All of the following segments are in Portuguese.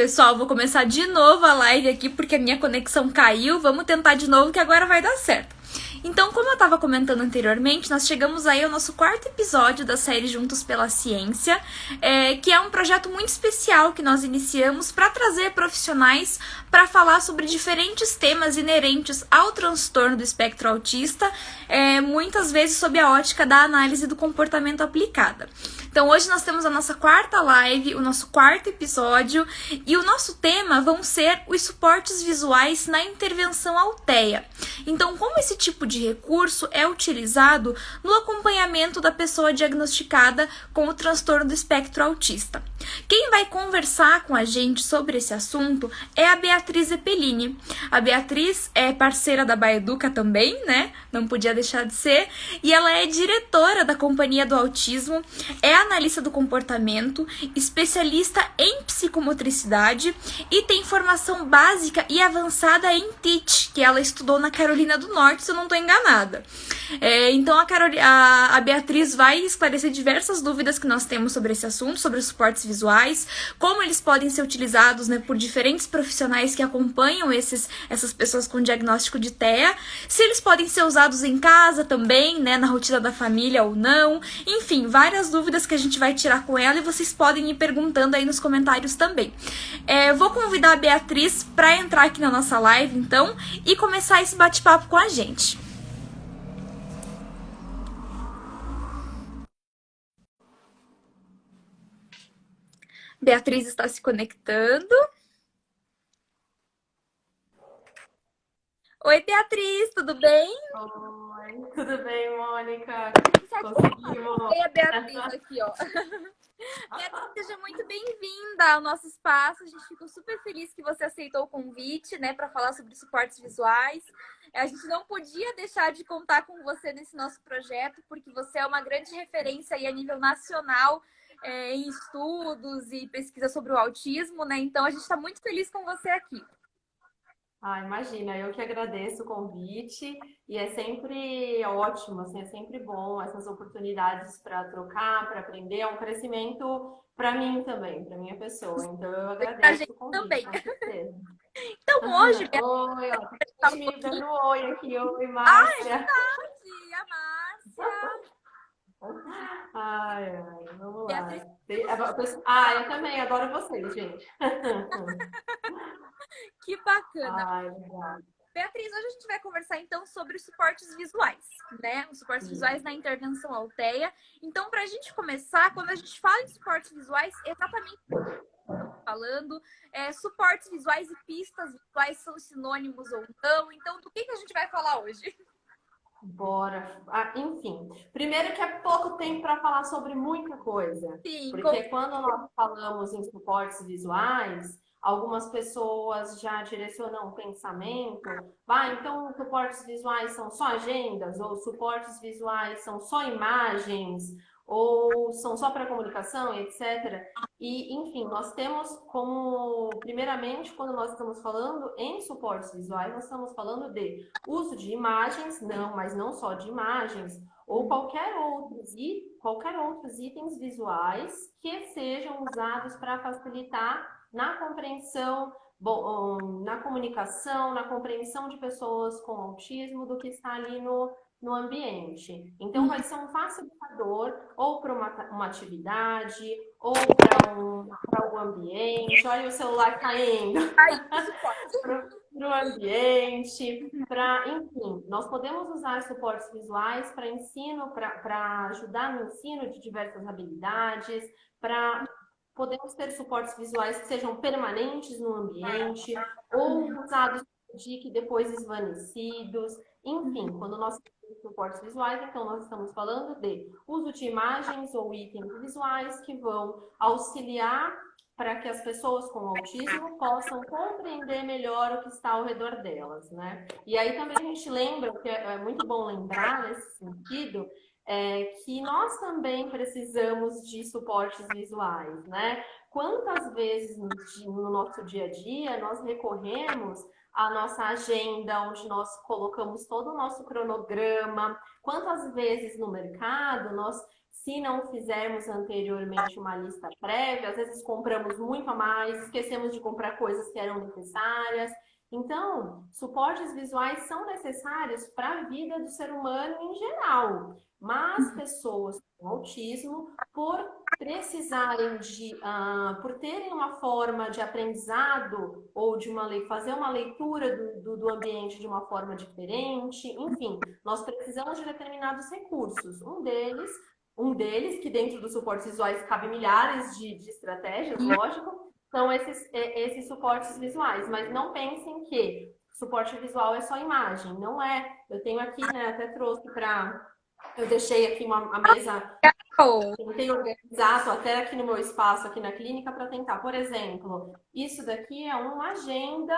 Pessoal, vou começar de novo a live aqui porque a minha conexão caiu. Vamos tentar de novo que agora vai dar certo. Então, como eu estava comentando anteriormente, nós chegamos aí ao nosso quarto episódio da série Juntos pela Ciência, que é um projeto muito especial que nós iniciamos para trazer profissionais para falar sobre diferentes temas inerentes ao transtorno do espectro autista, muitas vezes sob a ótica da análise do comportamento aplicada. Então, hoje nós temos a nossa quarta live, o nosso quarto episódio, e o nosso tema vão ser os suportes visuais na intervenção alteia. Então, como esse tipo de recurso é utilizado no acompanhamento da pessoa diagnosticada com o transtorno do espectro autista? Quem vai conversar com a gente sobre esse assunto é a Beatriz Zeppelini. A Beatriz é parceira da Baeduca também, né? Não podia deixar de ser. E ela é diretora da Companhia do Autismo, é analista do comportamento, especialista em psicomotricidade e tem formação básica e avançada em TEACH, que ela estudou na Carolina do Norte, se eu não estou enganada. Então a Beatriz vai esclarecer diversas dúvidas que nós temos sobre esse assunto, sobre os suportes visuais, como eles podem ser utilizados, né, por diferentes profissionais que acompanham essas pessoas com diagnóstico de TEA, se eles podem ser usados em casa também, né, na rotina da família ou não, enfim, várias dúvidas que a gente vai tirar com ela e vocês podem ir perguntando aí nos comentários também. Vou convidar a Beatriz para entrar aqui na nossa live, então, e começar esse bate-papo com a gente. Beatriz está se conectando. Oi, Beatriz, tudo bem? Oi, tudo bem, Mônica? Conseguimos. Oi, a Beatriz aqui, ó. Beatriz, seja muito bem-vinda ao nosso espaço. A gente ficou super feliz que você aceitou o convite, né, para falar sobre suportes visuais. A gente não podia deixar de contar com você nesse nosso projeto, porque você é uma grande referência aí a nível nacional em estudos e pesquisa sobre o autismo, né? Então a gente está muito feliz com você aqui. Imagina, eu que agradeço o convite e é sempre ótimo, assim, é sempre bom essas oportunidades para trocar, para aprender, é um crescimento para mim também, para minha pessoa. Então eu A agradeço gente o convite, também. com certeza. Então hoje, Oi, ó, tem gente me dando oi aqui, oi, é Márcia. verdade, a Márcia. Vamos lá. Beatriz, Eu também adoro vocês, gente. que bacana. Legal. Beatriz, hoje a gente vai conversar então sobre os suportes visuais, né? Os suportes visuais na intervenção alteia. Então, para a gente começar, quando a gente fala em suportes visuais, exatamente o que estamos falando, suportes visuais e pistas visuais são sinônimos ou não. Então, do que a gente vai falar hoje? Bora. Enfim, primeiro que é pouco tempo para falar sobre muita coisa, Sim, porque quando nós falamos em suportes visuais, algumas pessoas já direcionam o pensamento, então suportes visuais são só agendas, ou suportes visuais são só imagens, ou são só para comunicação, etc. E, enfim, nós temos primeiramente, quando nós estamos falando em suportes visuais, nós estamos falando de uso de imagens, mas não só de imagens, ou qualquer outros itens visuais que sejam usados para facilitar na compreensão, na comunicação, na compreensão de pessoas com autismo do que está ali no ambiente. Então, vai ser um facilitador ou para uma atividade, ou para o ambiente. Olha o celular caindo. Para o ambiente, enfim, nós podemos usar suportes visuais para ensino, para ajudar no ensino de diversas habilidades, podemos ter suportes visuais que sejam permanentes no ambiente, ou usados e depois esvanecidos. Enfim, quando nós temos suportes visuais, então nós estamos falando de uso de imagens ou itens visuais que vão auxiliar para que as pessoas com autismo possam compreender melhor o que está ao redor delas, né? E aí também a gente lembra, que é muito bom lembrar nesse sentido, que nós também precisamos de suportes visuais, né? Quantas vezes no nosso dia a dia nós recorremos a nossa agenda, onde nós colocamos todo o nosso cronograma, quantas vezes no mercado nós, se não fizermos anteriormente uma lista prévia, às vezes compramos muito a mais, esquecemos de comprar coisas que eram necessárias. Então, suportes visuais são necessários para a vida do ser humano em geral, mas pessoas com autismo, por precisarem por terem uma forma de aprendizado ou de fazer uma leitura do ambiente de uma forma diferente, enfim, nós precisamos de determinados recursos. Um deles, que dentro dos suportes visuais cabe milhares de estratégias, lógico, são esses suportes visuais, mas não pensem que suporte visual é só imagem, não é. Eu tenho aqui, né, até trouxe para... Eu deixei aqui a mesa, tentei organizar, tô até aqui no meu espaço, aqui na clínica, para tentar. Por exemplo, isso daqui é uma agenda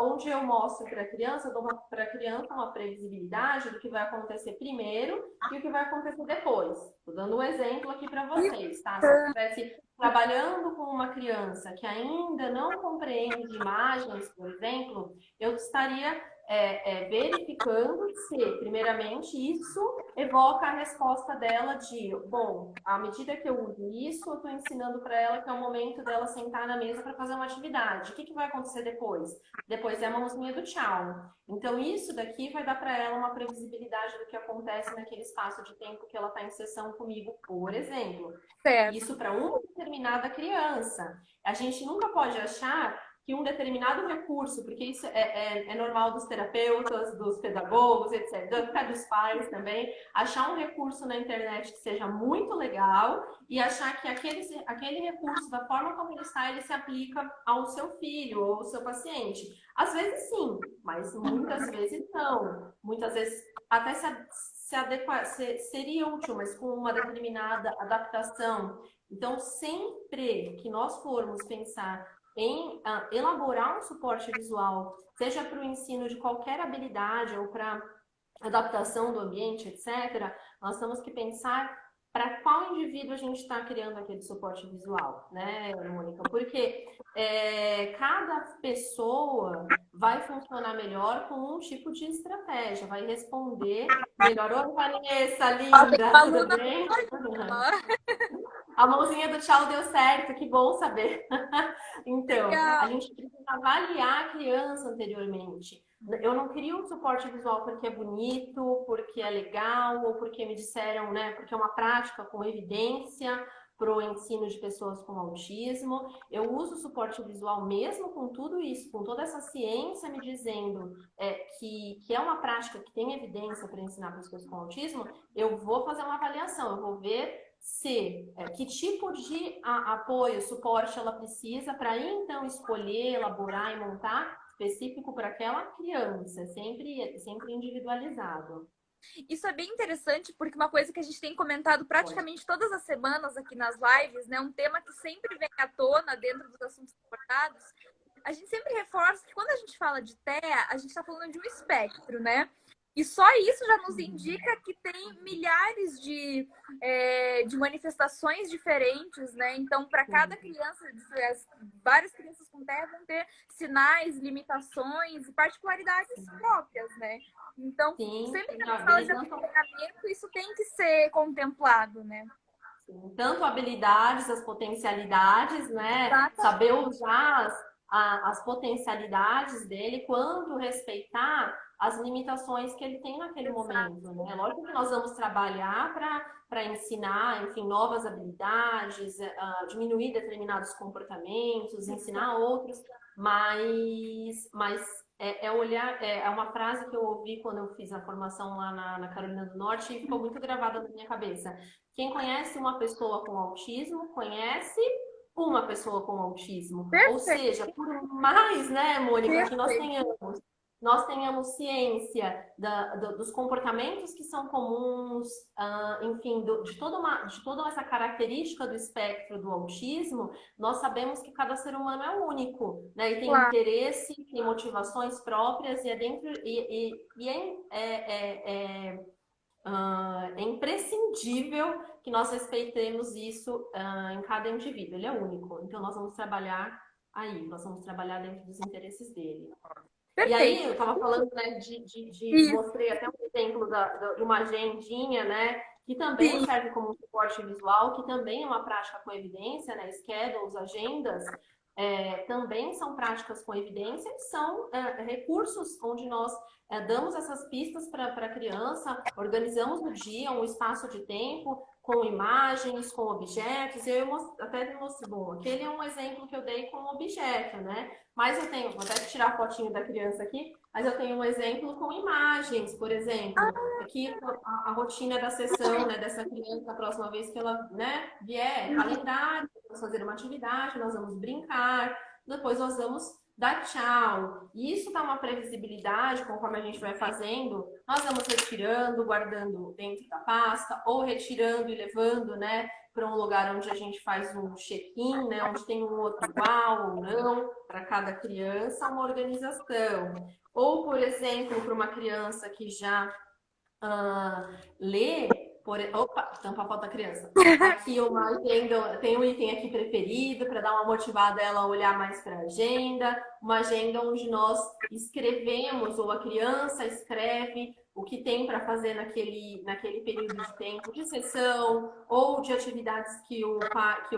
onde eu mostro para a criança, dou para a criança uma previsibilidade do que vai acontecer primeiro e o que vai acontecer depois. Estou dando um exemplo aqui para vocês, tá? Se eu estivesse trabalhando com uma criança que ainda não compreende imagens, por exemplo, eu estaria verificando se, primeiramente, isso evoca a resposta dela de, bom, à medida que eu uso isso, eu estou ensinando para ela que é o momento dela sentar na mesa para fazer uma atividade. O que vai acontecer depois? Depois é a mãozinha do tchau. Então, isso daqui vai dar para ela uma previsibilidade do que acontece naquele espaço de tempo que ela está em sessão comigo, por exemplo. Certo. Isso para uma determinada criança. A gente nunca pode achar que um determinado recurso, porque isso é normal dos terapeutas, dos pedagogos, etc., até dos pais também, achar um recurso na internet que seja muito legal e achar que aquele recurso, da forma como ele está, ele se aplica ao seu filho ou ao seu paciente. Às vezes sim, mas muitas vezes não. Muitas vezes até se adequar, seria útil, mas com uma determinada adaptação. Então, sempre que nós formos pensar em elaborar um suporte visual, seja para o ensino de qualquer habilidade ou para adaptação do ambiente, etc., nós temos que pensar para qual indivíduo a gente está criando aquele suporte visual, né, Mônica? Porque cada pessoa vai funcionar melhor com um tipo de estratégia, vai responder melhor. Oi, Vanessa, linda, tudo bem? A mãozinha do tchau deu certo, que bom saber. Então, a gente precisa avaliar a criança anteriormente. Eu não queria um suporte visual porque é bonito, porque é legal, ou porque me disseram, né, porque é uma prática com evidência para o ensino de pessoas com autismo. Eu uso o suporte visual mesmo com tudo isso, com toda essa ciência me dizendo que é uma prática que tem evidência para ensinar pessoas com autismo, eu vou fazer uma avaliação, eu vou ver que tipo de apoio, suporte ela precisa para então escolher, elaborar e montar específico para aquela criança, sempre individualizado. Isso é bem interessante, porque uma coisa que a gente tem comentado praticamente todas as semanas aqui nas lives, né? Um tema que sempre vem à tona dentro dos assuntos abordados. A gente sempre reforça que quando a gente fala de TEA, a gente está falando de um espectro, né? E só isso já nos indica que tem milhares de manifestações diferentes, né? Então, para cada criança, várias crianças com TEA vão ter sinais, limitações e particularidades próprias, né? Então, sempre que a gente fala de acompanhamento, isso tem que ser contemplado, né? Tanto habilidades, as potencialidades, né? Exatamente. Saber usar as potencialidades dele, quanto respeitar as limitações que ele tem naquele momento, né? Lógico que nós vamos trabalhar para ensinar, enfim, novas habilidades, diminuir determinados comportamentos, ensinar outros, mas olhar, é uma frase que eu ouvi quando eu fiz a formação lá na Carolina do Norte e ficou muito gravada na minha cabeça. Quem conhece uma pessoa com autismo, conhece uma pessoa com autismo. Perfeito. Ou seja, por mais, né, Mônica, perfeito, que nós tenhamos ciência dos comportamentos que são comuns, enfim, de toda essa característica do espectro do autismo, nós sabemos que cada ser humano é único, né? E tem interesse, tem motivações próprias, e é imprescindível que nós respeitemos isso em cada indivíduo, ele é único. Então, nós vamos trabalhar aí, nós vamos trabalhar dentro dos interesses dele. E aí, Perfeito. eu estava falando, né, Isso, mostrei até um exemplo de uma agendinha, né, que também sim. serve como suporte visual, que também é uma prática com evidência, né, schedules, agendas, também são práticas com evidência, e são recursos onde nós damos essas pistas para a criança, organizamos o dia, um espaço de tempo, com imagens, com objetos. Até mostrei, bom, aquele é um exemplo que eu dei com objeto, né? Mas eu tenho, vou até tirar a fotinho da criança aqui, mas eu tenho um exemplo com imagens, por exemplo. Aqui a rotina da sessão, né, dessa criança, a próxima vez que ela, né, vier, calendário, vamos fazer uma atividade, nós vamos brincar, depois nós vamos dar tchau. E isso dá uma previsibilidade, conforme a gente vai fazendo, nós vamos retirando, guardando dentro da pasta, ou retirando e levando, né, para um lugar onde a gente faz um check-in, né, onde tem um outro igual ou não, para cada criança, uma organização. Ou, por exemplo, para uma criança que já ler, opa, tampa a foto da criança. Aqui uma agenda, tem um item aqui preferido para dar uma motivada ela a olhar mais para a agenda, uma agenda onde nós escrevemos, ou a criança escreve o que tem para fazer naquele período de tempo de sessão, ou de atividades que o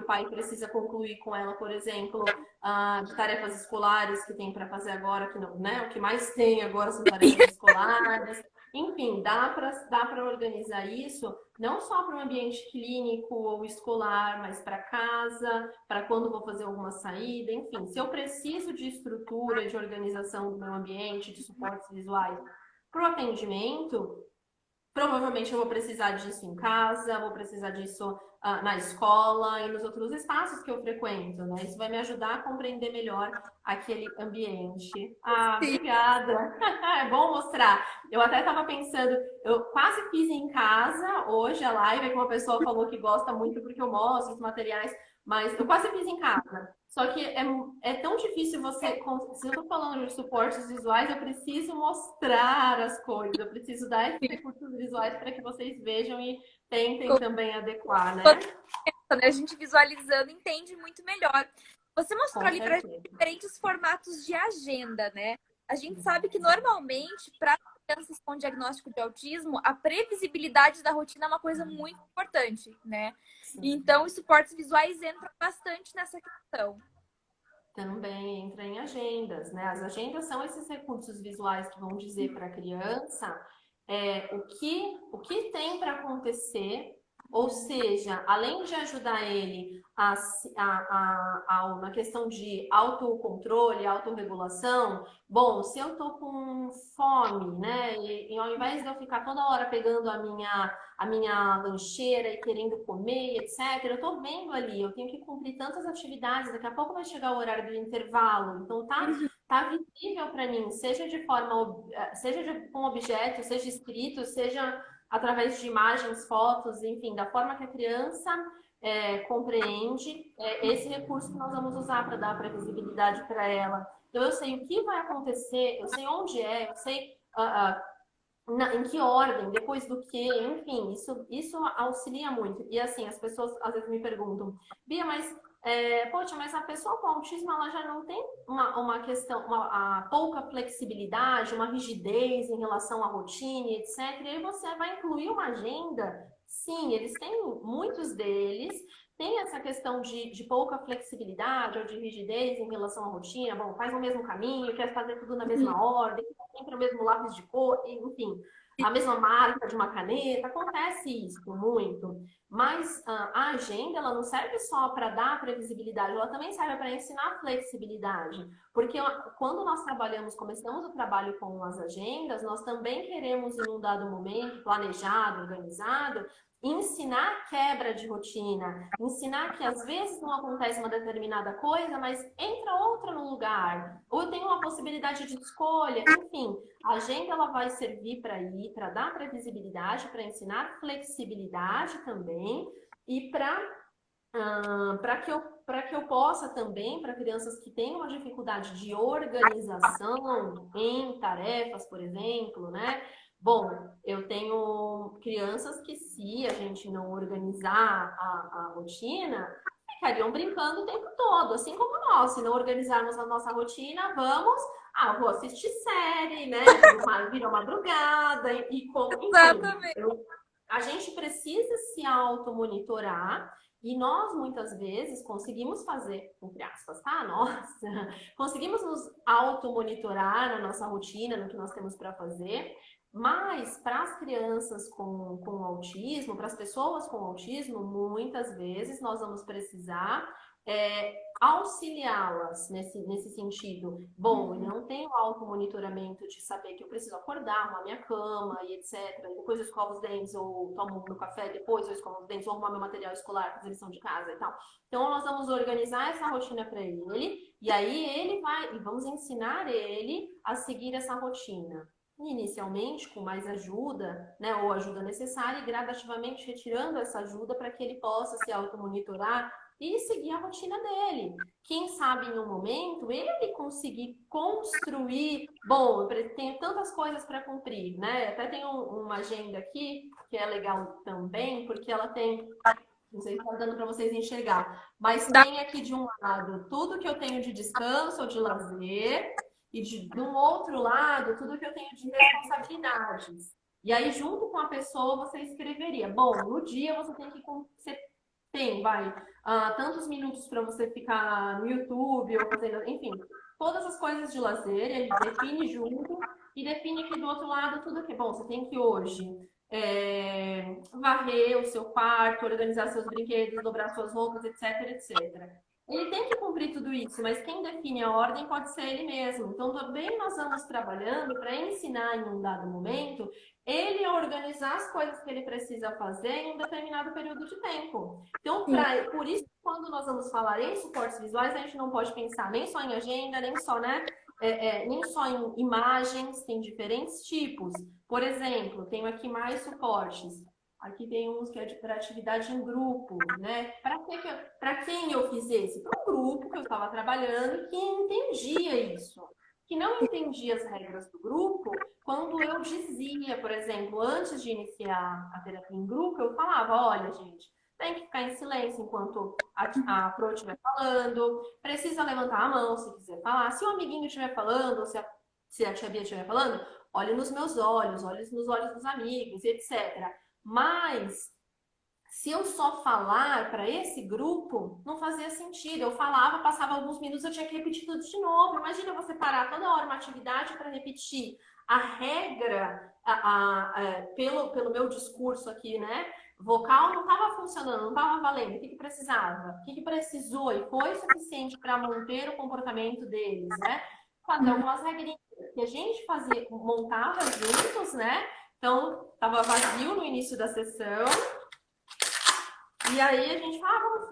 pai precisa concluir com ela, por exemplo, de tarefas escolares que tem para fazer agora, que não, né? O que mais tem agora são tarefas escolares. Enfim, dá para organizar isso não só para um ambiente clínico ou escolar, mas para casa, para quando vou fazer alguma saída, enfim. Se eu preciso de estrutura, de organização do meu ambiente, de suportes visuais para o atendimento, provavelmente eu vou precisar disso em casa, vou precisar disso na escola e nos outros espaços que eu frequento, né? Isso vai me ajudar a compreender melhor aquele ambiente. Ah, Sim. obrigada! É bom mostrar. Eu até estava pensando, eu quase fiz em casa hoje a live, que uma pessoa falou que gosta muito porque eu mostro os materiais, mas eu quase fiz em casa. Só que é tão difícil você. Se eu estou falando de suportes visuais, eu preciso mostrar as coisas, eu preciso dar esses recursos visuais para que vocês vejam e tentem Com também adequar, né? toda certeza, né? A gente visualizando entende muito melhor. Você mostrou Com ali para certeza. diferentes formatos de agenda, né? A gente sabe que normalmente, para crianças com diagnóstico de autismo, a previsibilidade da rotina é uma coisa muito importante, né? Sim. Então, os suportes visuais entram bastante nessa questão. Também entra em agendas, né? As agendas são esses recursos visuais que vão dizer para a criança o que tem para acontecer, ou seja, além de ajudar ele na questão de autocontrole, autorregulação, bom, se eu tô com fome, né, e ao invés de eu ficar toda hora pegando a minha lancheira e querendo comer, etc. Eu tô vendo ali, eu tenho que cumprir tantas atividades, daqui a pouco vai chegar o horário do intervalo, então tá visível para mim, seja com objeto, seja escrito, seja através de imagens, fotos, enfim, da forma que a criança compreende, esse recurso que nós vamos usar para dar previsibilidade para ela. Então, eu sei o que vai acontecer, eu sei onde eu sei em que ordem, depois do que, enfim, isso auxilia muito. E assim, as pessoas às vezes me perguntam, Bia, mas poxa, mas a pessoa com autismo ela já não tem uma questão, a pouca flexibilidade, uma rigidez em relação à rotina, etc. E aí você vai incluir uma agenda? Sim, eles têm, muitos deles têm essa questão de pouca flexibilidade ou de rigidez em relação à rotina. Bom, faz o mesmo caminho, quer fazer tudo na mesma ordem, sempre o mesmo lápis de cor, enfim, a mesma marca de uma caneta. Acontece isso muito. Mas a agenda ela não serve só para dar previsibilidade, ela também serve para ensinar flexibilidade. Porque quando nós começamos o trabalho com as agendas, nós também queremos, em um dado momento, planejado, organizado, ensinar quebra de rotina, ensinar que às vezes não acontece uma determinada coisa, mas entra outra no lugar, ou eu tenho uma possibilidade de escolha, enfim, a agenda ela vai servir para dar previsibilidade, para ensinar flexibilidade também e para que eu possa também, para crianças que têm uma dificuldade de organização em tarefas, por exemplo, né? Bom, eu tenho crianças que, se a gente não organizar a rotina, ficariam brincando o tempo todo, assim como nós. Se não organizarmos a nossa rotina, vamos vou assistir série, né? Vira madrugada e como, enfim. Exatamente. A gente precisa se automonitorar e nós, muitas vezes, conseguimos fazer, entre aspas, tá? Nós conseguimos nos automonitorar na nossa rotina, no que nós temos para fazer, mas para as crianças com autismo, para as pessoas com autismo, muitas vezes nós vamos precisar auxiliá-las nesse sentido. Bom, eu não tenho automonitoramento de saber que eu preciso acordar, arrumar minha cama e etc. Depois eu escovo os dentes ou tomo meu café, depois eu escovo os dentes ou arrumar meu material escolar, fazer lição de casa e tal. Então, nós vamos organizar essa rotina para ele e aí ele vai, e vamos ensinar ele a seguir essa rotina. Inicialmente, com mais ajuda, né, ou ajuda necessária, e gradativamente retirando essa ajuda para que ele possa se automonitorar e seguir a rotina dele. Quem sabe em um momento ele conseguir construir, bom, eu tenho tantas coisas para cumprir, né? Até tenho uma agenda aqui que é legal também, porque ela tem, não sei se está dando para vocês enxergar, mas tem aqui de um lado tudo que eu tenho de descanso ou de lazer, e de um outro lado tudo que eu tenho de responsabilidades. E aí, junto com a pessoa, você escreveria, bom, no dia você tem que você tem, tantos minutos para você ficar no YouTube ou fazendo, enfim, todas as coisas de lazer, ele define junto e define aqui do outro lado tudo que, bom, você tem que hoje varrer o seu quarto, organizar seus brinquedos, dobrar suas roupas, etc, etc. Ele tem que cumprir tudo isso, mas quem define a ordem pode ser ele mesmo. Então, também nós vamos trabalhando para ensinar em um dado momento ele a organizar as coisas que ele precisa fazer em um determinado período de tempo. Então, por isso, quando nós vamos falar em suportes visuais, a gente não pode pensar nem só em agenda, nem só, né? Nem só em imagens, tem diferentes tipos. Por exemplo, tenho aqui mais suportes. Aqui tem uns que é para atividade em grupo, né? Para quem eu fiz esse? Para um grupo que eu estava trabalhando que entendia isso. Que não entendia as regras do grupo, quando eu dizia, por exemplo, antes de iniciar a terapia em grupo, eu falava, olha, gente, tem que ficar em silêncio enquanto a Pro estiver falando, precisa levantar a mão se quiser falar. Se o amiguinho estiver falando, ou se a tia Bia estiver falando, olhe nos meus olhos, olhe nos olhos dos amigos, etc. Mas, se eu só falar para esse grupo, não fazia sentido. Eu falava, passava alguns minutos, eu tinha que repetir tudo de novo. Imagina você parar toda hora uma atividade para repetir a regra, pelo meu discurso aqui, né? Vocal não estava funcionando, não estava valendo. O que precisava? O que precisou? E foi suficiente para manter o comportamento deles, né? Fazer algumas regrinhas que a gente montava juntos, né? Então, estava vazio no início da sessão. E aí a gente fala,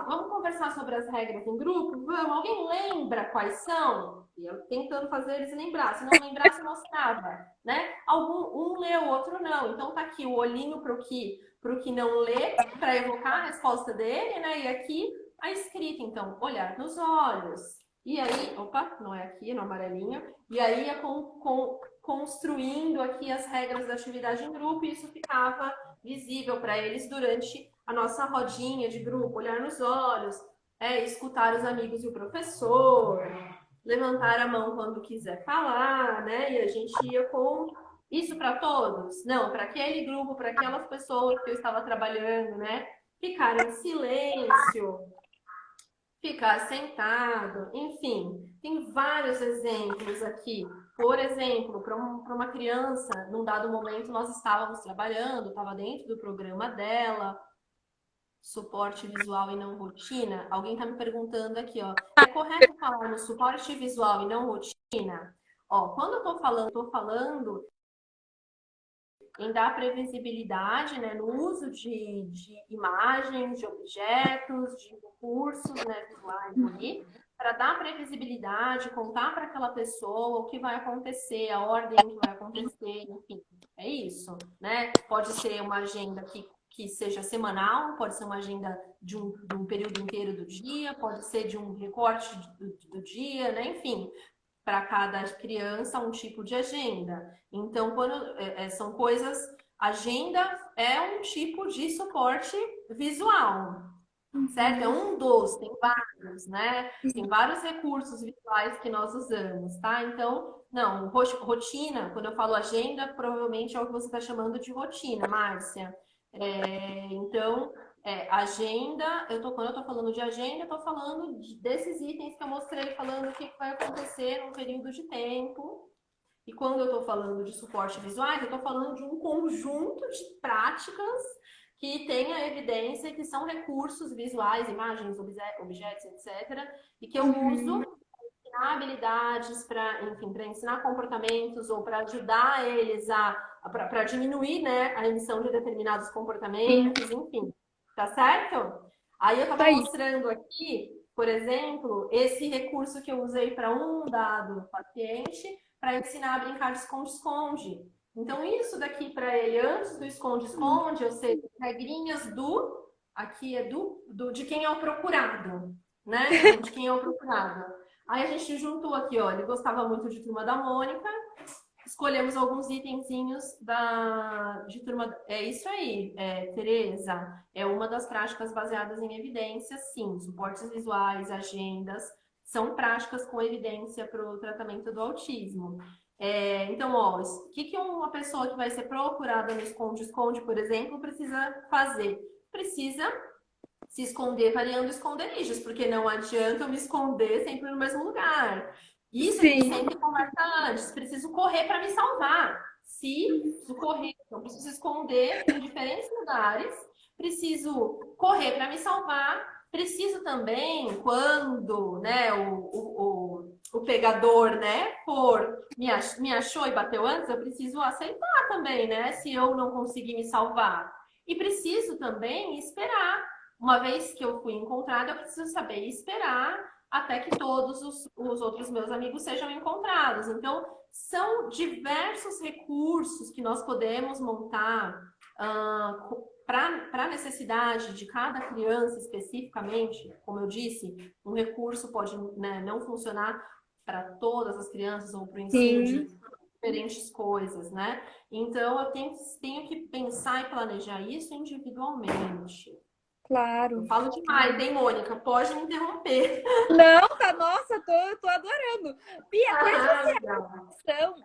vamos conversar sobre as regras em grupo? Vamos, alguém lembra quais são? E eu tentando fazer eles lembrar. Se não lembrasse, mostrava, né? Um lê, o outro não. Então tá aqui o olhinho pro que não lê, para evocar a resposta dele, né? E aqui a escrita, então, olhar nos olhos. E aí, opa, não é aqui, no amarelinho. E aí é construindo aqui as regras da atividade em grupo, e isso ficava visível para eles durante a nossa rodinha de grupo, olhar nos olhos, escutar os amigos e o professor, levantar a mão quando quiser falar, né? E a gente ia com isso para todos? Não, para aquele grupo, para aquelas pessoas que eu estava trabalhando, né? Ficar em silêncio, ficar sentado, enfim, tem vários exemplos aqui. Por exemplo, para uma criança, num dado momento nós estávamos trabalhando, estava dentro do programa dela, suporte visual e não rotina. Alguém está me perguntando aqui, ó, é correto falar no suporte visual e não rotina? Ó, quando eu estou falando em dar previsibilidade, né, no uso de imagens, de objetos, de recursos, né, visuais ali, para dar previsibilidade, contar para aquela pessoa o que vai acontecer, a ordem que vai acontecer, enfim, é isso, né? Pode ser uma agenda que seja semanal, pode ser uma agenda de um período inteiro do dia, pode ser de um recorte do dia, né? Enfim, para cada criança um tipo de agenda. Então, quando são coisas, agenda é um tipo de suporte visual. certo? É Uhum. um dos, tem vários, né? Tem vários recursos visuais que nós usamos, tá? Então, não, rotina, quando eu falo agenda, provavelmente é o que você está chamando de rotina, Márcia. Então, agenda, quando eu tô falando de agenda, eu tô falando desses itens que eu mostrei, falando o que vai acontecer num período de tempo. E quando eu estou falando de suporte visuais, eu estou falando de um conjunto de práticas que tem a evidência que são recursos visuais, imagens, objetos, etc., e que eu uso Uhum. para ensinar habilidades, para, enfim, para ensinar comportamentos ou para ajudar eles para diminuir, né, a emissão de determinados Sim, comportamentos, enfim, tá certo? Aí eu tá estava aí. mostrando aqui, por exemplo, esse recurso que eu usei para um dado paciente para ensinar a brincar de esconde-esconde. Então, isso daqui para ele, antes do esconde-esconde, eu sei regrinhas do. Aqui é de quem é o procurado, né? Então, de quem é o procurado. Aí a gente juntou aqui, ó. Ele gostava muito de Turma da Mônica. Escolhemos alguns itenzinhos de turma. É isso aí, Tereza. É uma das práticas baseadas em evidências, sim. Suportes visuais, agendas, são práticas com evidência para o tratamento do autismo. Então, ó, o que uma pessoa que vai ser procurada no esconde-esconde, por exemplo, precisa fazer? Precisa se esconder variando esconderijos, porque não adianta eu me esconder sempre no mesmo lugar. Isso a gente Sim. sempre conversa antes. Preciso correr para me salvar. Se preciso correr, então preciso esconder em diferentes lugares. Preciso correr para me salvar. Preciso também, quando né, o pegador né, me achou e bateu antes, eu preciso aceitar também, né? Se eu não conseguir me salvar. E preciso também esperar uma vez que eu fui encontrada, eu preciso saber esperar até que todos os outros meus amigos sejam encontrados. Então, são diversos recursos que nós podemos montar para a necessidade de cada criança especificamente. Como eu disse, um recurso pode né, não funcionar para todas as crianças ou para o ensino Sim, de diferentes coisas, né? Então, eu tenho que pensar e planejar isso individualmente. Eu claro. falo demais, hein, Mônica? Pode me interromper. Não, tá, nossa, tô adorando. Bia, quais Ah, legal. são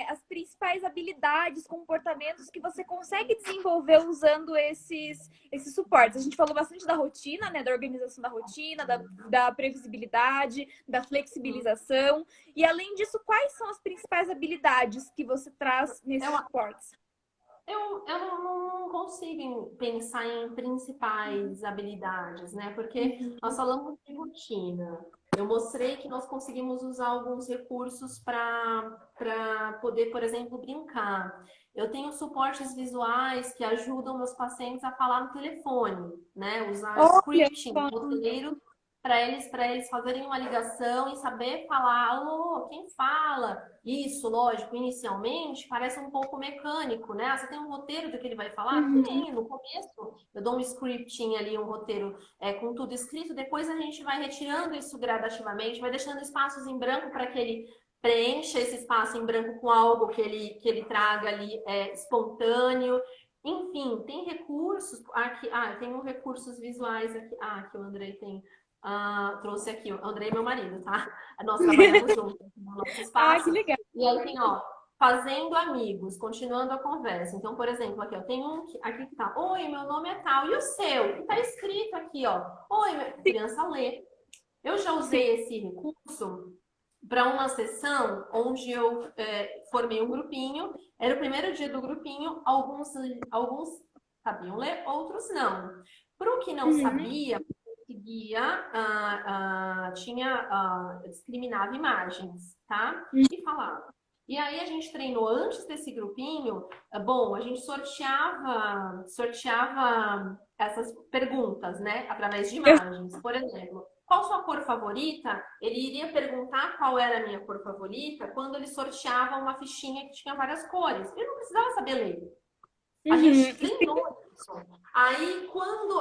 as principais habilidades, comportamentos que você consegue desenvolver usando esses suportes? A gente falou bastante da rotina, né? Da organização da rotina, da previsibilidade, da flexibilização. E além disso, quais são as principais habilidades que você traz Eu, nesses suportes? eu não consigo pensar em principais habilidades, né? Porque nós falamos de rotina. Eu mostrei que nós conseguimos usar alguns recursos para poder, por exemplo, brincar. Eu tenho suportes visuais que ajudam meus pacientes a falar no telefone, né? Usar Olha scripting, só. roteiro, para eles fazerem uma ligação e saber falar, alô, quem fala? Isso, lógico, inicialmente parece um pouco mecânico, né? Ah, você tem um roteiro do que ele vai falar? Uhum. Tem, no começo eu dou um scripting ali, um roteiro com tudo escrito, depois a gente vai retirando isso gradativamente, vai deixando espaços em branco para que ele preencha esse espaço em branco com algo que ele traga ali espontâneo. Enfim, tem recursos. Aqui, tem um recursos visuais aqui. Que o Andrei tem. Trouxe aqui. O Andrei é meu marido, tá? Nós trabalhamos juntos no nosso Ah, que espaço. legal. E aí tem, ó, fazendo amigos, continuando a conversa. Então, por exemplo, aqui, ó, tem um aqui que tá, oi, meu nome é tal. E o seu? Que tá escrito aqui, ó. Oi, criança lê. Eu já Sim. usei esse recurso para uma sessão onde eu formei um grupinho. Era o primeiro dia do grupinho, alguns sabiam ler, outros não. Para o que não Uhum. sabia, conseguia, discriminava imagens, tá? E falava. E aí a gente treinou antes desse grupinho, bom, a gente sorteava essas perguntas, né, através de Eu- imagens. Por exemplo, qual sua cor favorita? Ele iria perguntar qual era a minha cor favorita quando ele sorteava uma fichinha que tinha várias cores. Ele não precisava saber ler. A Uhum. gente treinou isso. Aí,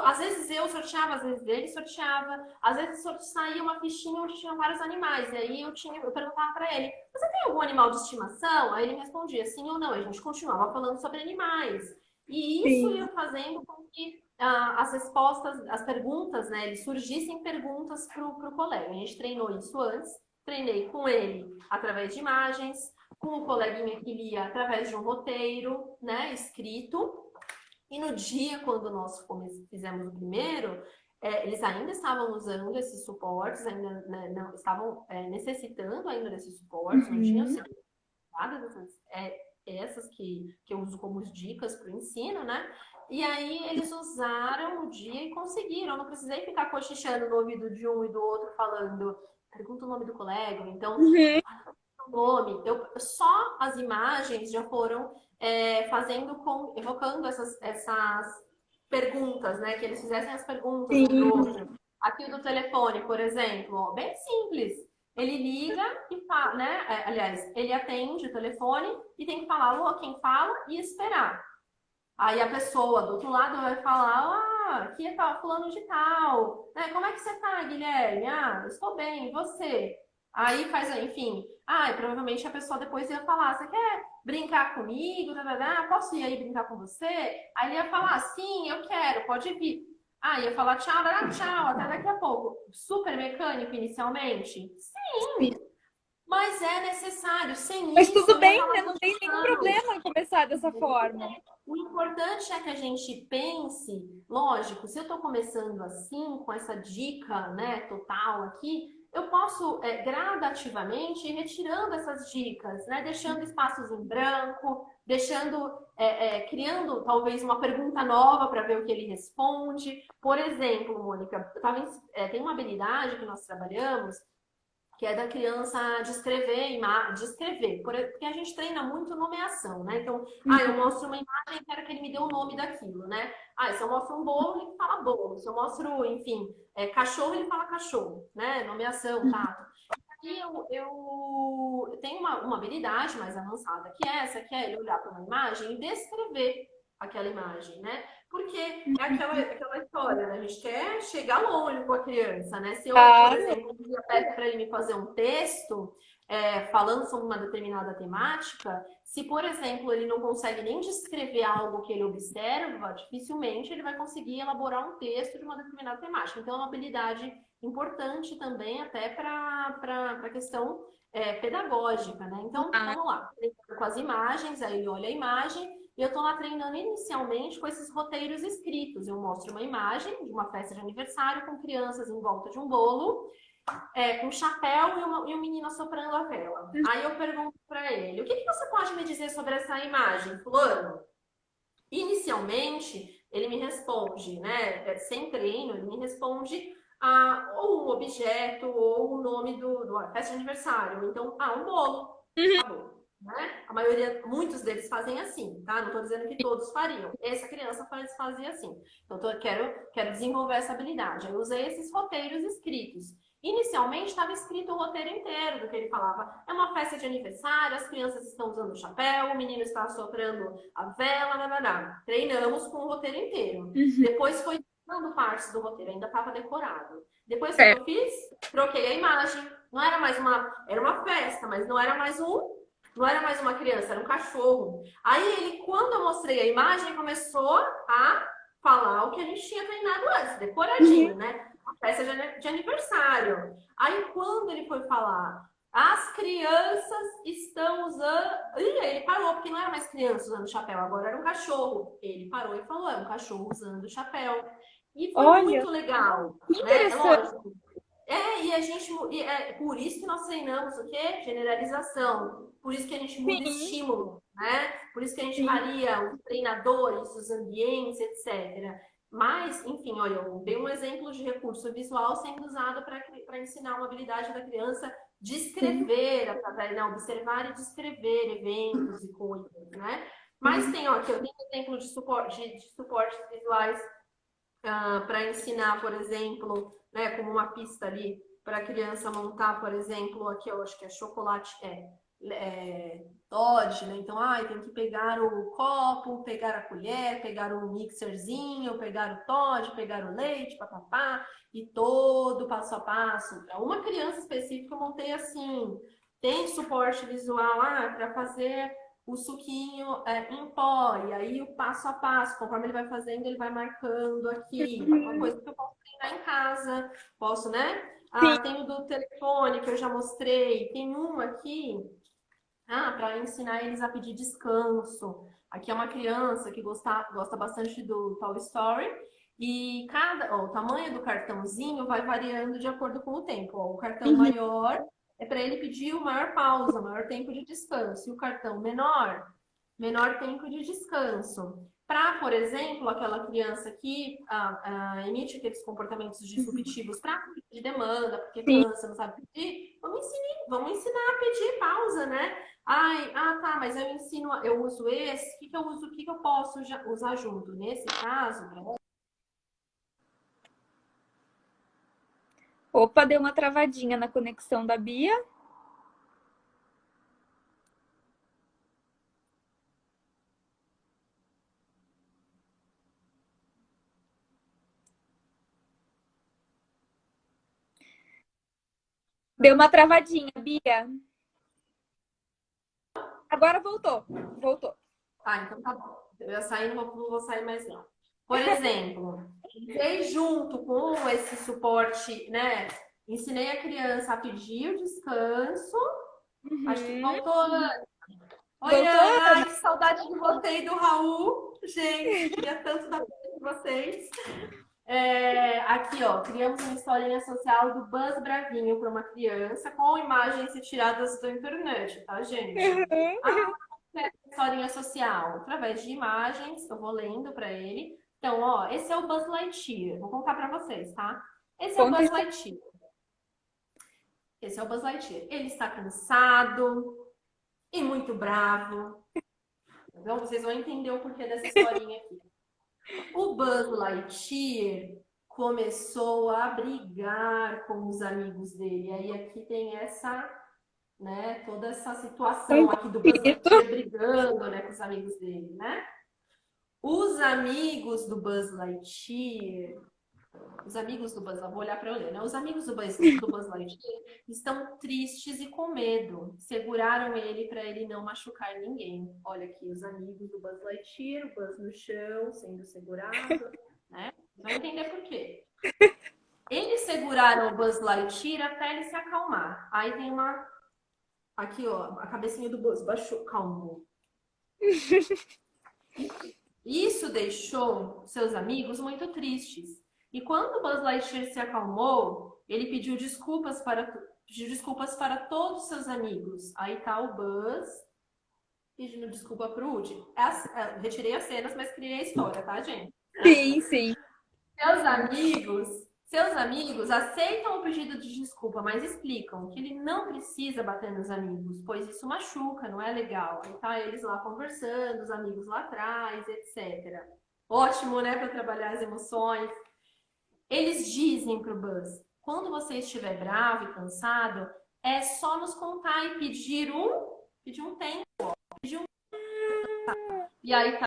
às vezes eu sorteava, às vezes ele sorteava, às vezes saía uma fichinha onde tinha vários animais. E aí eu perguntava para ele: você tem algum animal de estimação? Aí ele me respondia sim ou não. A gente continuava falando sobre animais. E isso Sim. ia fazendo com que as respostas, as perguntas, né? Eles surgissem perguntas para o colega. A gente treinou isso antes, treinei com ele através de imagens, com o coleguinha que lia através de um roteiro, né, escrito. E no dia, quando nós fizemos o primeiro, eles ainda estavam usando esses suportes, ainda né, não, estavam necessitando ainda desses suportes, não tinham sido usadas essas que eu uso como dicas para o ensino, né? E aí eles usaram o dia e conseguiram. Eu não precisei ficar cochichando no ouvido de um e do outro falando, pergunta o nome do colega, então Uhum. o nome. Só as imagens já foram evocando essas perguntas, né? Que eles fizessem as perguntas um para o Sim. outro. Aqui do telefone, por exemplo, ó, bem simples. Ele liga e fala, né? Aliás, ele atende o telefone e tem que falar, alô, quem fala e esperar. Aí a pessoa do outro lado vai falar, aqui é tal, fulano de tal, né? Como é que você tá, Guilherme? Ah, eu estou bem, e você? Aí faz, enfim, provavelmente a pessoa depois ia falar, você quer brincar comigo? Posso ir aí brincar com você? Aí ele ia falar, sim, eu quero, pode vir. Ia falar tchau, tchau, até daqui a pouco. Super mecânico inicialmente? Sim, mas é necessário. Mas Sem isso, tudo eu ia bem, estar né? lá Não tem nenhum cochichando. problema em começar dessa forma. O importante é que a gente pense, lógico, se eu estou começando assim, com essa dica, né, total aqui, eu posso gradativamente ir retirando essas dicas, né, deixando espaços em branco, criando talvez uma pergunta nova para ver o que ele responde. Por exemplo, Mônica, tem uma habilidade que nós trabalhamos que é da criança descrever, descrever, porque a gente treina muito nomeação, né? Então, eu mostro uma imagem e quero que ele me dê o nome daquilo, né? Se eu mostro um bolo, ele fala bolo. Se eu mostro, enfim, cachorro, ele fala cachorro, né? Nomeação, tato. E eu tenho uma habilidade mais avançada que essa, que é ele olhar para uma imagem e descrever aquela imagem, né? Porque é aquela história, né? A gente quer chegar longe com a criança, né? Se eu, por Claro. exemplo, um dia peço para ele me fazer um texto falando sobre uma determinada temática, se, por exemplo, ele não consegue nem descrever algo que ele observa, dificilmente ele vai conseguir elaborar um texto de uma determinada temática. Então, é uma habilidade importante também até para a questão pedagógica, né? Então, Ah, vamos lá. Com as imagens, aí ele olha a imagem, e eu estou lá treinando inicialmente com esses roteiros escritos. Eu mostro uma imagem de uma festa de aniversário com crianças em volta de um bolo, com um chapéu e um menino soprando a vela. Aí eu pergunto para ele, o que você pode me dizer sobre essa imagem, fulano? Inicialmente, ele me responde, né, sem treino, ele me responde ou um objeto ou o nome do festa de aniversário. Então, um bolo. Acabou. Né? A maioria, muitos deles fazem assim, tá? Não estou dizendo que todos fariam. Essa criança fazia assim. Então, quero desenvolver essa habilidade. Eu usei esses roteiros escritos. Inicialmente estava escrito o roteiro inteiro do que ele falava. É uma festa de aniversário, as crianças estão usando o chapéu, o menino está soprando a vela, treinamos com o roteiro inteiro. Depois foi dando partes do roteiro, ainda estava decorado. Depois o que eu fiz? Troquei a imagem. Não era mais era uma festa, mas não era mais uma criança, era um cachorro. Aí ele, quando eu mostrei a imagem, começou a falar o que a gente tinha treinado antes, decoradinho, né? Uma festa de aniversário. Aí quando ele foi falar, as crianças estão usando. Ele parou, porque não era mais criança usando chapéu, agora era um cachorro. Ele parou e falou: é um cachorro usando chapéu. E foi olha, muito legal, que né? É interessante. lógico. E a gente. Por isso que nós treinamos o quê? Generalização. Por isso que a gente muda Sim, estímulo, né? Por isso que a gente sim. varia os treinadores, os ambientes, etc. Mas, enfim, olha, eu dei um exemplo de recurso visual sendo usado para ensinar uma habilidade da criança Sim. descrever, através, né, observar e descrever eventos e coisas, né? Mas tem, ó, aqui eu tenho exemplo de suportes visuais para ensinar, por exemplo, né, como uma pista ali para a criança montar, por exemplo, aqui eu acho que é chocolate, Dodge, né? Então, tem que pegar o copo, pegar a colher, pegar o mixerzinho, pegar o Todd, pegar o leite, papapá, e todo passo a passo. Para uma criança específica, eu montei assim. Tem suporte visual para fazer o suquinho em pó, e aí o passo a passo, conforme ele vai fazendo, ele vai marcando aqui. Uma coisa que eu posso treinar em casa, posso, né? Sim. Ah, tem o do telefone que eu já mostrei, tem um aqui, para ensinar eles a pedir descanso. Aqui é uma criança que gosta bastante do Toy Story. E o tamanho do cartãozinho vai variando de acordo com o tempo. Ó, o cartão Uhum. maior é para ele pedir o maior pausa, o maior tempo de descanso. E o cartão menor, menor tempo de descanso. Para, por exemplo, aquela criança que emite aqueles comportamentos disruptivos para de demanda, porque Sim. cansa, não sabe pedir, vamos ensinar a pedir pausa, né? Ai, tá, mas eu ensino, eu uso esse, o que que eu uso, o que que eu posso usar junto? Nesse caso, Opa, deu uma travadinha na conexão da Bia. Deu uma travadinha, Bia. Agora voltou. Voltou. então tá bom. Eu ia sair, não vou sair mais não. Por exemplo, usei junto com esse suporte, né? Ensinei a criança a pedir o descanso. Acho que Uhum. voltou. Oi, Voltou? Ana. Ai, que saudade de você e do Raul. Gente, queria tanto dar com vocês. Aqui, ó, criamos uma historinha social do Buzz Bravinho para uma criança com imagens retiradas da internet, tá, gente? Ah, Uhum. é historinha social. Através de imagens, eu vou lendo para ele. Então, ó, esse é o Buzz Lightyear. Vou contar para vocês, tá? Esse é o Conta Buzz aí. Lightyear. Esse é o Buzz Lightyear. Ele está cansado e muito bravo. Então, vocês vão entender o porquê dessa historinha aqui. O Buzz Lightyear começou a brigar com os amigos dele. Aí aqui tem toda essa Um situação aqui do Buzz conflito. Lightyear brigando, né, com os amigos dele, né? Os amigos do Buzz Lightyear, os amigos do Buzz, vou olhar para eu ler, né? Os amigos do Buzz Lightyear estão tristes e com medo. Seguraram ele para ele não machucar ninguém. Olha aqui, os amigos do Buzz Lightyear, o Buzz no chão, sendo segurado, né? Vai entender por quê. Eles seguraram o Buzz Lightyear até ele se acalmar. Aí tem aqui, ó, a cabecinha do Buzz baixou, calmo. Isso deixou seus amigos muito tristes. E quando o Buzz Lightyear se acalmou, ele pediu desculpas para todos os seus amigos. Aí tá o Buzz pedindo desculpa pro Woody. Retirei as cenas, mas criei a história, tá, gente? Sim, sim. Seus amigos, seus amigos aceitam o pedido de desculpa, mas explicam que ele não precisa bater nos amigos, pois isso machuca, não é legal. Aí tá eles lá conversando, os amigos lá atrás, etc. Ótimo, né, para trabalhar as emoções. Eles dizem pro Buzz: quando você estiver bravo e cansado, é só nos contar e pedir um tempo, pedir um. E aí tá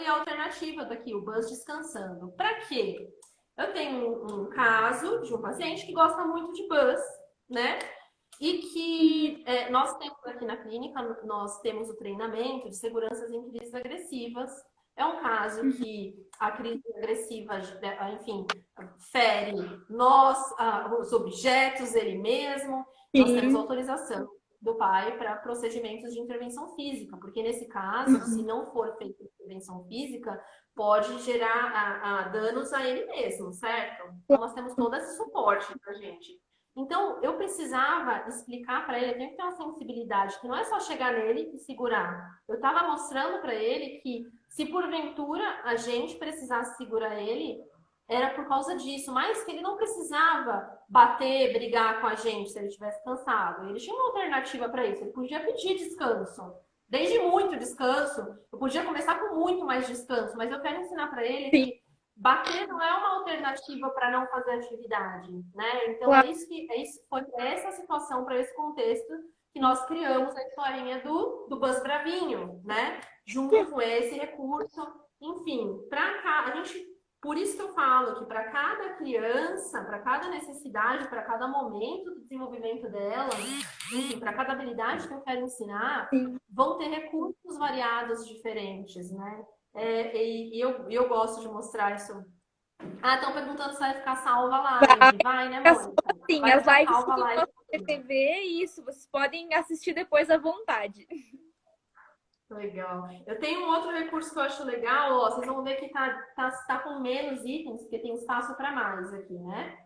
e a alternativa daqui, o Buzz descansando. Para quê? Eu tenho um caso de um paciente que gosta muito de Buzz, né? E que nós temos aqui na clínica, nós temos o treinamento de seguranças em crises agressivas. É um caso que a crise agressiva, enfim, fere os objetos, ele mesmo. Nós temos Sim. autorização do pai para procedimentos de intervenção física, porque nesse caso, se não for feita intervenção física, pode gerar danos a ele mesmo, certo? Então, nós temos todo esse suporte para gente. Então, eu precisava explicar para ele, eu tenho que ter uma sensibilidade, que não é só chegar nele e segurar. Eu estava mostrando para ele que, se porventura a gente precisasse segurar ele, era por causa disso, mas que ele não precisava bater, brigar com a gente se ele estivesse cansado. Ele tinha uma alternativa para isso, ele podia pedir descanso. Desde muito descanso, eu podia começar com muito mais descanso, mas eu quero ensinar para ele Sim, que bater não é uma alternativa para não fazer atividade, né? Então claro. foi para essa situação, para esse contexto que nós criamos a historinha do Buzz Bravinho, né? Junto com esse recurso, enfim, para cá a gente Por isso que eu falo que para cada criança, para cada necessidade, para cada momento do desenvolvimento dela, enfim, para cada habilidade que eu quero ensinar, Sim. vão ter recursos variados diferentes, né? Eu gosto de mostrar isso. Ah, estão perguntando se vai ficar salva a live. Vai, né, Mônica? Sim, Vai as ficar lives salva a ficam live. na TV, isso, vocês podem assistir depois à vontade. Legal. Eu tenho um outro recurso que eu acho legal, ó, vocês vão ver que tá com menos itens, porque tem espaço para mais aqui, né?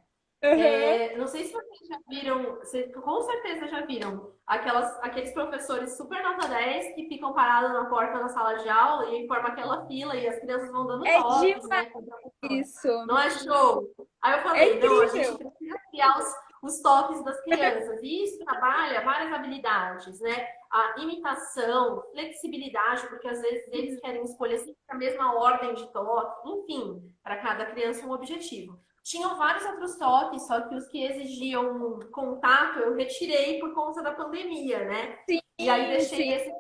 Uhum. Não sei se vocês já viram, vocês com certeza já viram, aqueles professores super nota 10 que ficam parados na porta da sala de aula e forma aquela fila e as crianças vão dando É toques, demais né? Com o professor. isso. Não é show? Aí eu É falei, não, a gente incrível. precisa criar os toques das crianças. E isso trabalha várias habilidades, né? A imitação, flexibilidade, porque às vezes eles querem escolher sempre a mesma ordem de toque, enfim, para cada criança um objetivo. Tinham vários outros toques, só que os que exigiam contato eu retirei por conta da pandemia, né? E aí Sim, deixei sim.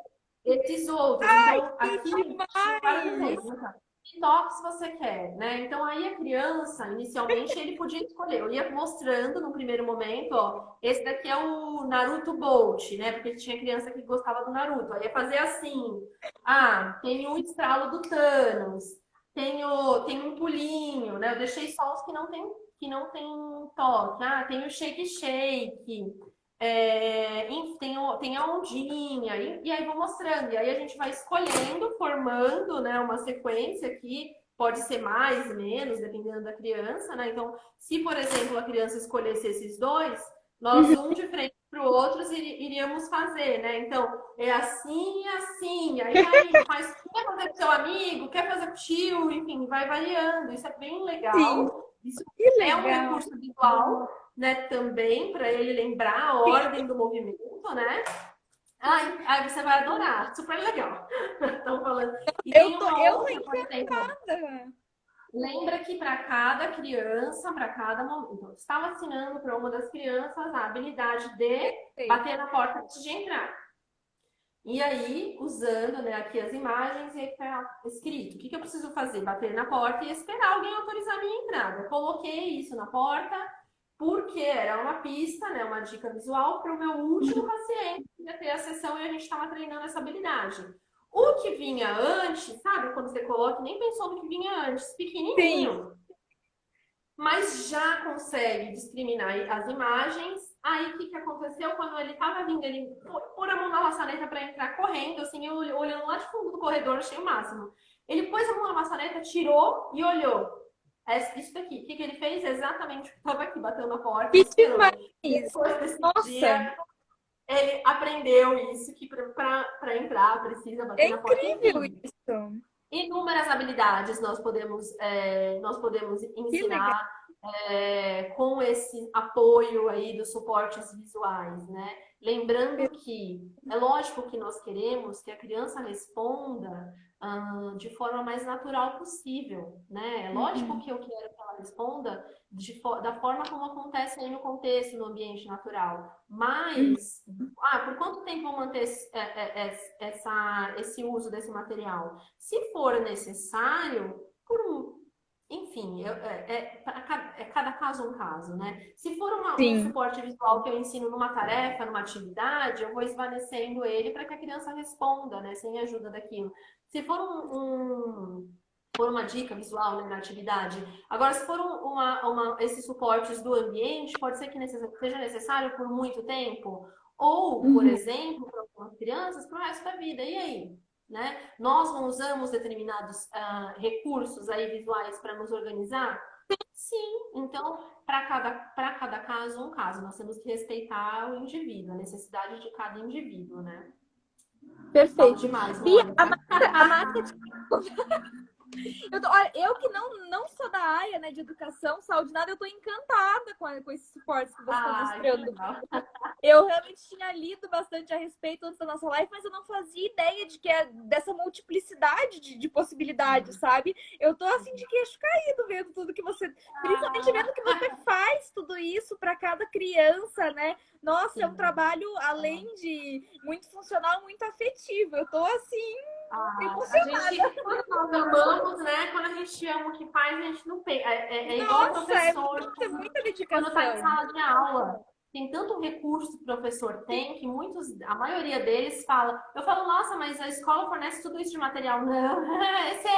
esses outros. Então, Que aqui tinha vários demais. exemplos. Que toques você quer, né? Então, aí a criança, inicialmente, ele podia escolher. Eu ia mostrando no primeiro momento, ó, esse daqui é o Naruto Bolt, né? Porque tinha criança que gostava do Naruto. Aí ia fazer assim. Ah, tem o estralo do Thanos. Tem um pulinho, né? Eu deixei só os que não tem toque. Ah, tem o shake shake. Enfim, tem a ondinha, e aí vou mostrando. E aí a gente vai escolhendo, formando, né, uma sequência que pode ser mais, menos, dependendo da criança, né? Então, se, por exemplo, a criança escolhesse esses dois, nós um de frente para o outro iríamos fazer, né? Então, é assim e assim. Aí quer fazer com seu amigo, quer fazer com o tio, enfim, vai variando. Isso é bem Sim, legal. Isso que é um legal. recurso visual, né, também, para ele lembrar a ordem do movimento, né? Aí você vai adorar, super legal. Estão falando. E tem uma Eu tô outra, por exemplo, encantada. lembra que para cada criança, para cada momento, eu estava ensinando para uma das crianças a habilidade de Perfeito. bater na porta antes de entrar. E aí, usando, né, aqui as imagens, e aí tá escrito: o que eu preciso fazer? Bater na porta e esperar alguém autorizar a minha entrada. Eu coloquei isso na porta porque era uma pista, né, uma dica visual para o meu último paciente que ia ter a sessão e a gente estava treinando essa habilidade. O que vinha antes, sabe, quando você coloca, nem pensou no que vinha antes, Sim, pequenininho, mas já consegue discriminar as imagens. Aí o que aconteceu? Quando ele estava vindo, ele pôr a mão na maçaneta para entrar correndo, assim, eu olhando lá de fundo do corredor, achei o máximo. Ele pôs a mão na maçaneta, tirou e olhou. É isso daqui. O que ele fez? Exatamente o que estava aqui, bateu na porta e que esperou. demais. Depois desse Nossa, dia, ele aprendeu isso, que para entrar precisa é bater na porta, incrível enfim. isso. Inúmeras habilidades nós podemos Que legal. ensinar com esse apoio aí dos suportes visuais, né? Lembrando que é lógico que nós queremos que a criança responda de forma mais natural possível, né? É lógico Uhum. que eu quero que ela responda da forma como acontece aí no contexto, no ambiente natural. Uhum. Mas, por quanto tempo eu manter esse uso desse material? Se for necessário, enfim, cada caso um caso, né? Se for um Sim, suporte visual que eu ensino numa tarefa, numa atividade, eu vou esvanecendo ele para que a criança responda, né? Sem a ajuda daquilo. Se for for uma dica visual, né, na atividade. Agora, se for esses suportes do ambiente, pode ser que seja necessário por muito tempo. Ou, por uhum. exemplo, para algumas crianças, para o resto da vida. E aí? Né? Nós não usamos determinados recursos aí visuais para nos organizar? Sim, então, para cada caso, um caso. Nós temos que respeitar o indivíduo, a necessidade de cada indivíduo, né? Falo Perfeito. demais, Bia, Mônica. A Márcia, olha, eu que não sou da área, né, de educação, saúde, nada, eu tô encantada com esses suportes que vocês estão Ai, que mostrando. legal. Eu realmente tinha lido bastante a respeito antes da nossa live, mas eu não fazia ideia de que é dessa multiplicidade de possibilidades, sabe? Eu tô assim de queixo caído vendo tudo que você, principalmente vendo que você faz tudo isso para cada criança, né? Nossa, é um Sim. trabalho além de muito funcional, muito afetivo. Eu tô assim A emocionada. gente, quando nós amamos, né? Quando a gente ama o que faz, a gente não pensa. É igual Nossa, professor é muita quando está em dedicação. sala de aula. Tem tanto recurso que o professor tem que muitos, a maioria deles fala. Eu falo, nossa, mas a escola fornece tudo isso de material. Não, essa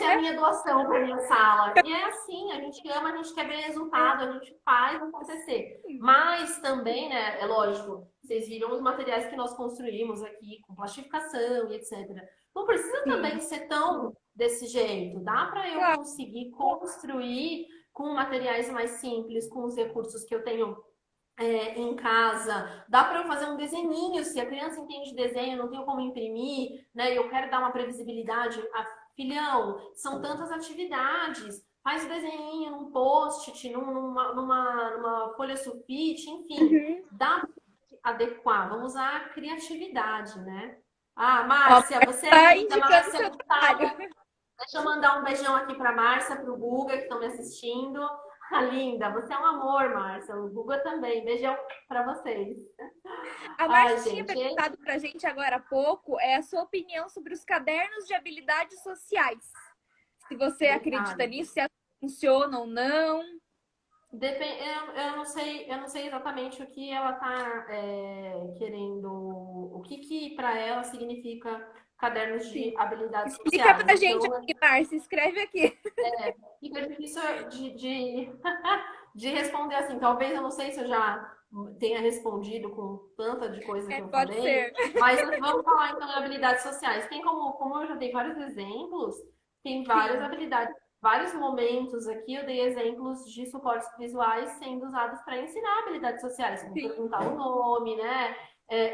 é a minha doação para minha sala. E é assim, a gente ama, a gente quer ver resultado, a gente faz acontecer. Mas também, né, é lógico, vocês viram os materiais que nós construímos aqui, com plastificação e etc. Não precisa também Sim, ser tão desse jeito. Dá para eu claro. conseguir construir com materiais mais simples, com os recursos que eu tenho em casa. Dá para eu fazer um desenhinho, se a criança entende desenho, não tenho como imprimir, né? Eu quero dar uma previsibilidade. Filhão, são tantas atividades. Faz o desenhinho num post-it, numa folha sulfite, enfim. Uhum. Dá para adequar. Vamos usar a criatividade, né? Ah, Ó, Márcia, você é tá linda, indicando Márcia seu trabalho. Gustavo. Deixa eu mandar um beijão aqui para Márcia, para o Guga, que estão me assistindo. Ah, linda, você é um amor, Márcia. O Guga também. Beijão para vocês. A Ai, Márcia tinha gente. perguntado para a gente agora há pouco a sua opinião sobre os cadernos de habilidades sociais. Se você acredita Detalhe. nisso, se funciona ou não. Eu não sei exatamente o que ela está querendo, o que, que para ela significa cadernos de Sim. habilidades Explica sociais. para a gente Então, aqui, Márcia. Escreve aqui. fica difícil de responder assim. Talvez eu não sei se eu já tenha respondido com tanta de coisa que É, eu pode falei, ser. mas vamos falar então de habilidades sociais. Tem como eu já dei vários exemplos, tem várias Sim, habilidades, vários momentos aqui eu dei exemplos de suportes visuais sendo usados para ensinar habilidades sociais, como sim. perguntar o nome, né?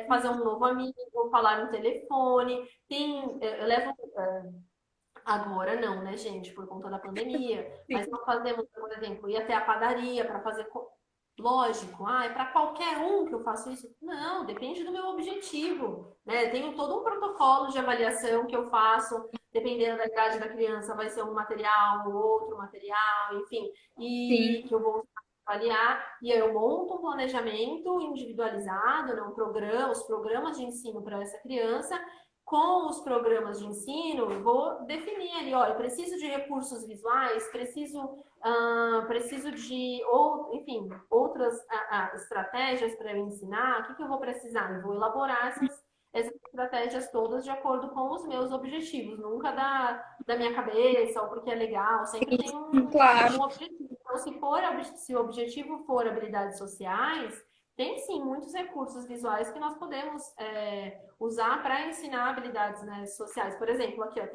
Fazer um novo amigo, falar no telefone. Eu levo agora não, né, gente, por conta da pandemia. Mas Sim. nós fazemos, por exemplo, ir até a padaria para fazer. Lógico, é para qualquer um que eu faço isso? Não, depende do meu objetivo, né? Tenho todo um protocolo de avaliação que eu faço, dependendo da idade da criança, vai ser um material ou outro material, enfim, e Sim. que eu vou avaliar. E aí eu monto um planejamento individualizado, né? Um programa, os programas de ensino para essa criança com os programas de ensino, vou definir ali, olha, preciso de recursos visuais, preciso de, enfim, outras estratégias para eu ensinar, o que, que eu vou precisar? Eu vou elaborar essas estratégias todas de acordo com os meus objetivos, nunca da minha cabeça ou porque é legal, sempre tem Claro. um objetivo. Então, se o objetivo for habilidades sociais, tem sim muitos recursos visuais que nós podemos usar para ensinar habilidades, né, sociais. Por exemplo, aqui ó,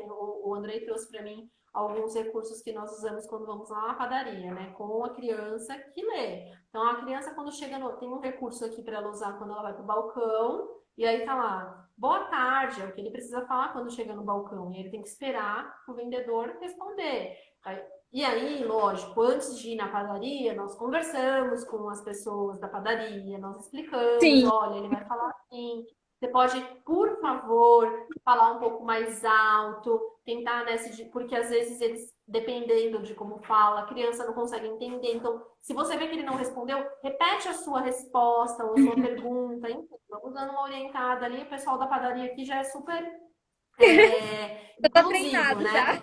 o Andrei trouxe para mim alguns recursos que nós usamos quando vamos lá na padaria, né, com a criança que lê. Então, a criança, quando chega tem um recurso aqui para ela usar quando ela vai para o balcão, e aí tá lá, boa tarde, é o que ele precisa falar quando chega no balcão, e ele tem que esperar o vendedor responder. E aí, lógico, antes de ir na padaria, nós conversamos com as pessoas da padaria, nós explicamos, Sim. olha, ele vai falar assim, você pode, por favor, falar um pouco mais alto, tentar porque às vezes eles, dependendo de como fala, a criança não consegue entender. Então, se você vê que ele não respondeu, repete a sua resposta ou a sua pergunta, enfim, vamos dando uma orientada ali, o pessoal da padaria aqui já é super Eu tô inclusivo, treinado já. né?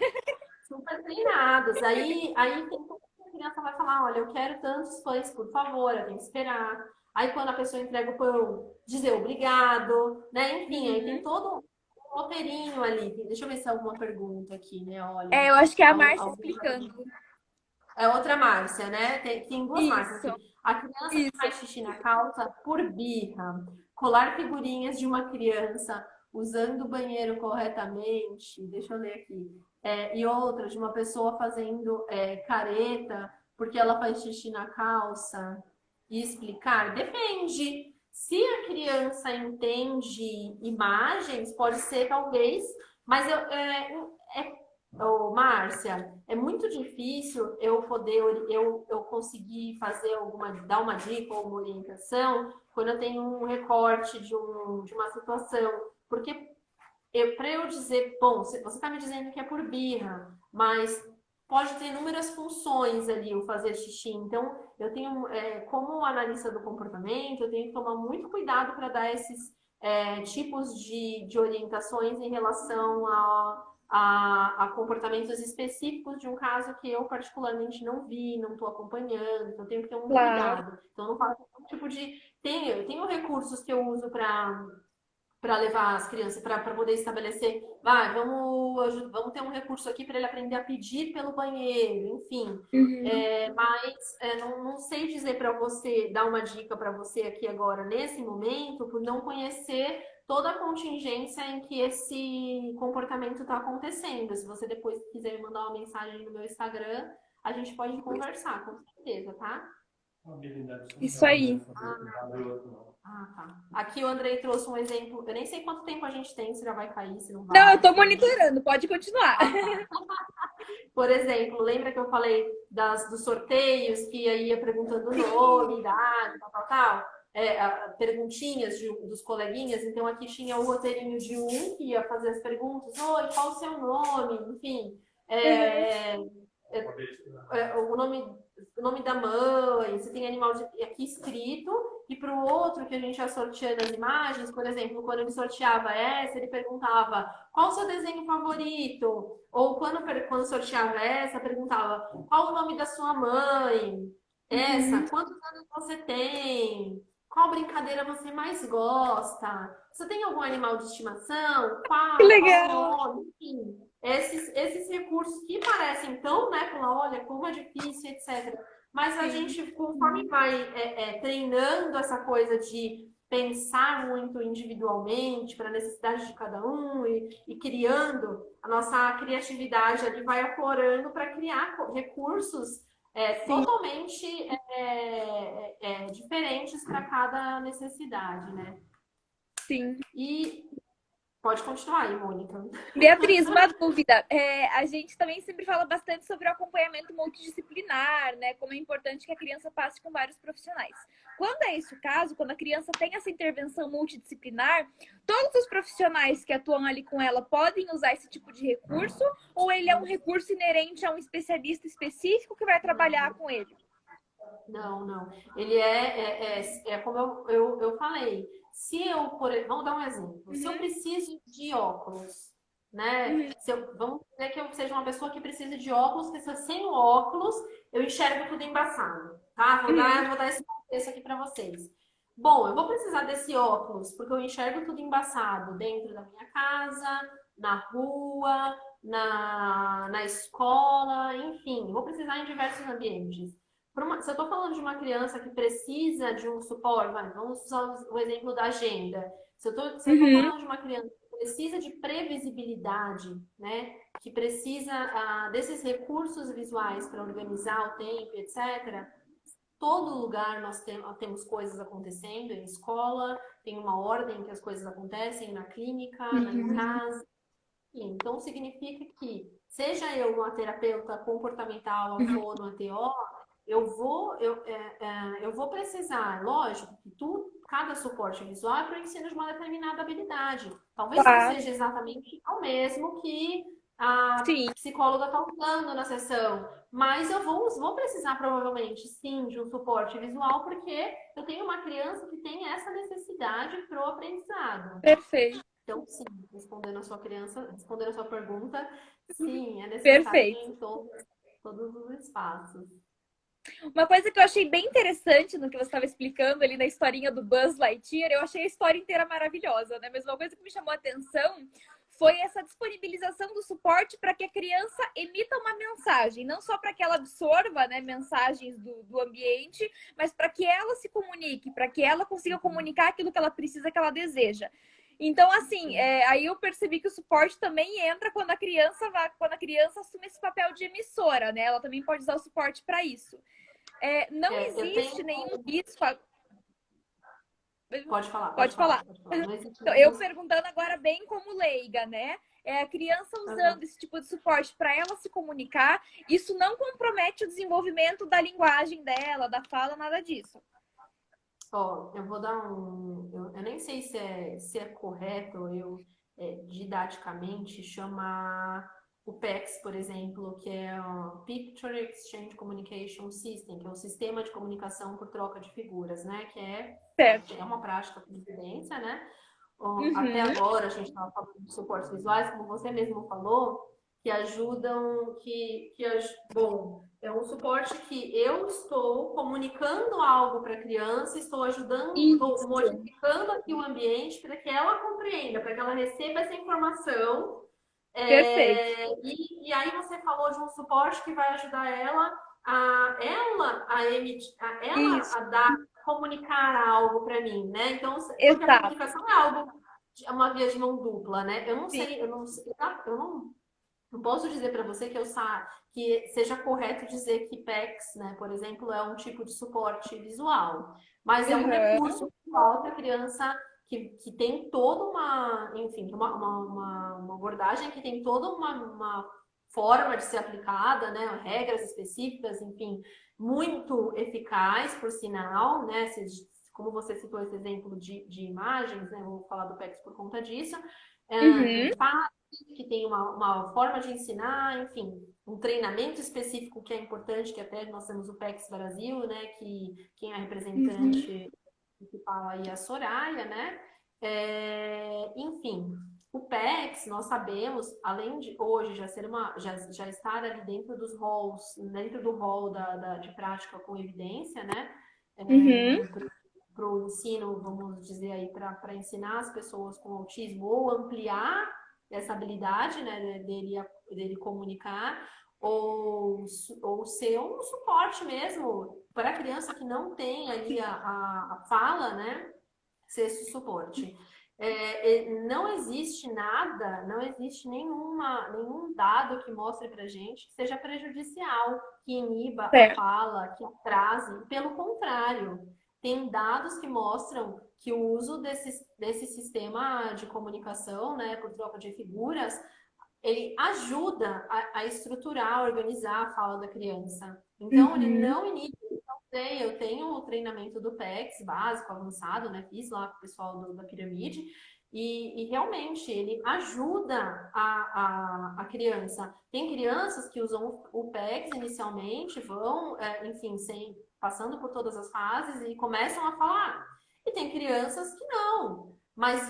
Super treinados. Aí tem a criança vai falar, olha, eu quero tantos pães, por favor, eu tenho que esperar. Aí quando a pessoa entrega o pão, dizer obrigado, né? Enfim, aí tem Uhum. todo um roteirinho ali. Deixa eu ver se há alguma pergunta aqui, né? Olha, É, eu acho que é a Márcia explicando. é outra Márcia, né? Tem duas Márcias Isso, aqui. A criança que isso. faz xixi na calça por birra, colar figurinhas de uma criança usando o banheiro corretamente, deixa eu ler aqui. E outra de uma pessoa fazendo careta porque ela faz xixi na calça e explicar? Depende. Se a criança entende imagens, pode ser talvez, mas Ô, Márcia, é muito difícil eu poder, eu conseguir fazer dar uma dica ou uma orientação quando eu tenho um recorte de uma situação. Porque para eu dizer, bom, você está me dizendo que é por birra, mas pode ter inúmeras funções ali o fazer xixi. Então, eu tenho, como analista do comportamento, eu tenho que tomar muito cuidado para dar esses tipos de orientações em relação a comportamentos específicos de um caso que eu particularmente não vi, não estou acompanhando, então eu tenho que ter um Claro. cuidado. Então, eu não faço nenhum tipo de. Tenho recursos que eu uso para levar as crianças, para poder estabelecer, vamos ter um recurso aqui para ele aprender a pedir pelo banheiro, enfim. Uhum. Mas não sei dizer para você, dar uma dica para você aqui agora, nesse momento, por não conhecer toda a contingência em que esse comportamento está acontecendo. Se você depois quiser me mandar uma mensagem no meu Instagram, a gente pode conversar, com certeza, tá? Isso aí. Ah, tá. Aqui o Andrei trouxe um exemplo. Eu nem sei quanto tempo a gente tem, se já vai cair, se não Não, eu vai, tô se não. monitorando, pode continuar. Ah, tá. Por exemplo, lembra que eu falei dos sorteios, que aí ia perguntando o nome, Sim. idade, tal, tal, tal? Perguntinhas dos coleguinhas. Então aqui tinha o roteirinho de um que ia fazer as perguntas. Oi, qual o seu nome? Enfim. Uhum. É, o nome da mãe, você tem animal aqui escrito, e para o outro que a gente ia sorteando as imagens, por exemplo, quando ele sorteava essa, ele perguntava qual o seu desenho favorito? Ou quando sorteava essa, perguntava qual o nome da sua mãe? Essa, Uhum. quantos anos você tem? Qual brincadeira você mais gosta? Você tem algum animal de estimação? Que Qual o legal. nome? Enfim, esses recursos que parecem tão, né, falar, olha, como é difícil, etc. Mas a Sim. gente, conforme vai treinando essa coisa de pensar muito individualmente para a necessidade de cada um e criando, a nossa criatividade ali vai aflorando para criar recursos Sim. totalmente diferentes para cada necessidade, né? Sim. E pode continuar aí, Mônica. Beatriz, uma dúvida. A gente também sempre fala bastante sobre o acompanhamento multidisciplinar, né? Como é importante que a criança passe com vários profissionais. Quando é esse o caso, quando a criança tem essa intervenção multidisciplinar, todos os profissionais que atuam ali com ela podem usar esse tipo de recurso, ou ele é um recurso inerente a um especialista específico que vai trabalhar com ele? Não, não. Ele como eu falei. Se eu, vamos dar um exemplo. Se eu Uhum, preciso de óculos, né? uhum, Vamos dizer que eu seja uma pessoa que precisa de óculos, que se eu sem o óculos, eu enxergo tudo embaçado, tá? uhum, Vou dar esse contexto aqui para vocês. Bom, eu vou precisar desse óculos porque eu enxergo tudo embaçado dentro da minha casa, na rua, na escola, enfim, vou precisar em diversos ambientes. Se eu estou falando de uma criança que precisa de um suporte, vamos usar o exemplo da agenda. Se eu estou uhum. falando de uma criança que precisa de previsibilidade, né? Que precisa desses recursos visuais para organizar o tempo, etc. Todo lugar nós temos coisas acontecendo, em escola, tem uma ordem que as coisas acontecem, na clínica, em Uhum. casa. Então, significa que, seja eu uma terapeuta comportamental, a Uhum. fono, a TO, eu vou precisar, lógico, que cada suporte visual é para o ensino de uma determinada habilidade. Talvez não Claro. seja exatamente o mesmo que a Sim, psicóloga está usando na sessão, mas eu vou precisar provavelmente sim de um suporte visual, porque eu tenho uma criança que tem essa necessidade para o aprendizado. perfeito. Então, sim, respondendo a sua pergunta, sim, é necessário Perfeito. em todos os espaços. Uma coisa que eu achei bem interessante no que você estava explicando ali na historinha do Buzz Lightyear, eu achei a história inteira maravilhosa, né? Mas uma coisa que me chamou a atenção foi essa disponibilização do suporte para que a criança emita uma mensagem, não só para que ela absorva, né, mensagens do ambiente, mas para que ela se comunique, para que ela consiga comunicar aquilo que ela precisa, que ela deseja. Então, assim, aí eu percebi que o suporte também entra quando a criança assume esse papel de emissora, né? Ela também pode usar o suporte para isso. Não Eu tenho. existe nenhum risco. Pode falar, pode Pode falar, falar. pode falar. Não existe Então, eu nenhum. perguntando agora bem como leiga, né? É, a criança Aham. usando esse tipo de suporte para ela se comunicar, isso não compromete o desenvolvimento da linguagem dela, da fala, nada disso. Ó, eu vou dar um. Eu nem sei se é correto eu didaticamente chamar o PECS, por exemplo, que é o Picture Exchange Communication System, que é um sistema de comunicação por troca de figuras, né? Que Certo. é uma prática por evidência, né? Até Uhum. agora a gente estava falando de suportes visuais, como você mesmo falou, que ajudam, bom, é um suporte que eu estou comunicando algo para a criança, estou ajudando, estou Isso. modificando aqui o ambiente para que ela compreenda, para que ela receba essa informação. Perfeito. E aí você falou de um suporte que vai ajudar ela a emitir, Isso. a dar, comunicar algo para mim, né? Então, porque a Exato. comunicação é algo, é uma via de mão dupla, né? Eu não Sim. sei, eu não posso dizer para você que seja correto dizer que PECs, né, por exemplo, é um tipo de suporte visual, mas é um Uhum. recurso visual para a criança que tem toda uma, enfim, uma abordagem que tem toda uma forma de ser aplicada, né, regras específicas, enfim, muito eficaz, por sinal, né, como você citou esse exemplo de imagens, né, vou falar do PECs por conta disso, Uhum. que tem uma forma de ensinar, enfim, um treinamento específico que é importante, que até nós temos o PEX Brasil, né, que quem é Uhum. representante principal aí é a Soraya, né, enfim, o PEX, nós sabemos, além de hoje já estar ali dentro dos roles, dentro do rol de prática com evidência, né, Uhum. para o ensino, vamos dizer aí, para ensinar as pessoas com autismo ou ampliar essa habilidade, né, dele comunicar, ou ser um suporte mesmo para a criança que não tem ali a fala, né, ser esse suporte. Não existe nada, não existe nenhum dado que mostre para gente que seja prejudicial, que iniba a Certo. fala, que atrase. Pelo contrário, tem dados que mostram que o uso desse sistema de comunicação, né, por troca de figuras, ele ajuda a estruturar, a organizar a fala da criança. Então, ele Uhum. não inibe. Eu tenho o treinamento do PEX básico, avançado, né? Fiz lá com o pessoal da pirâmide. E realmente ele ajuda a criança. Tem crianças que usam o PEX inicialmente, vão, enfim, passando por todas as fases e começam a falar. E tem crianças que não. Mas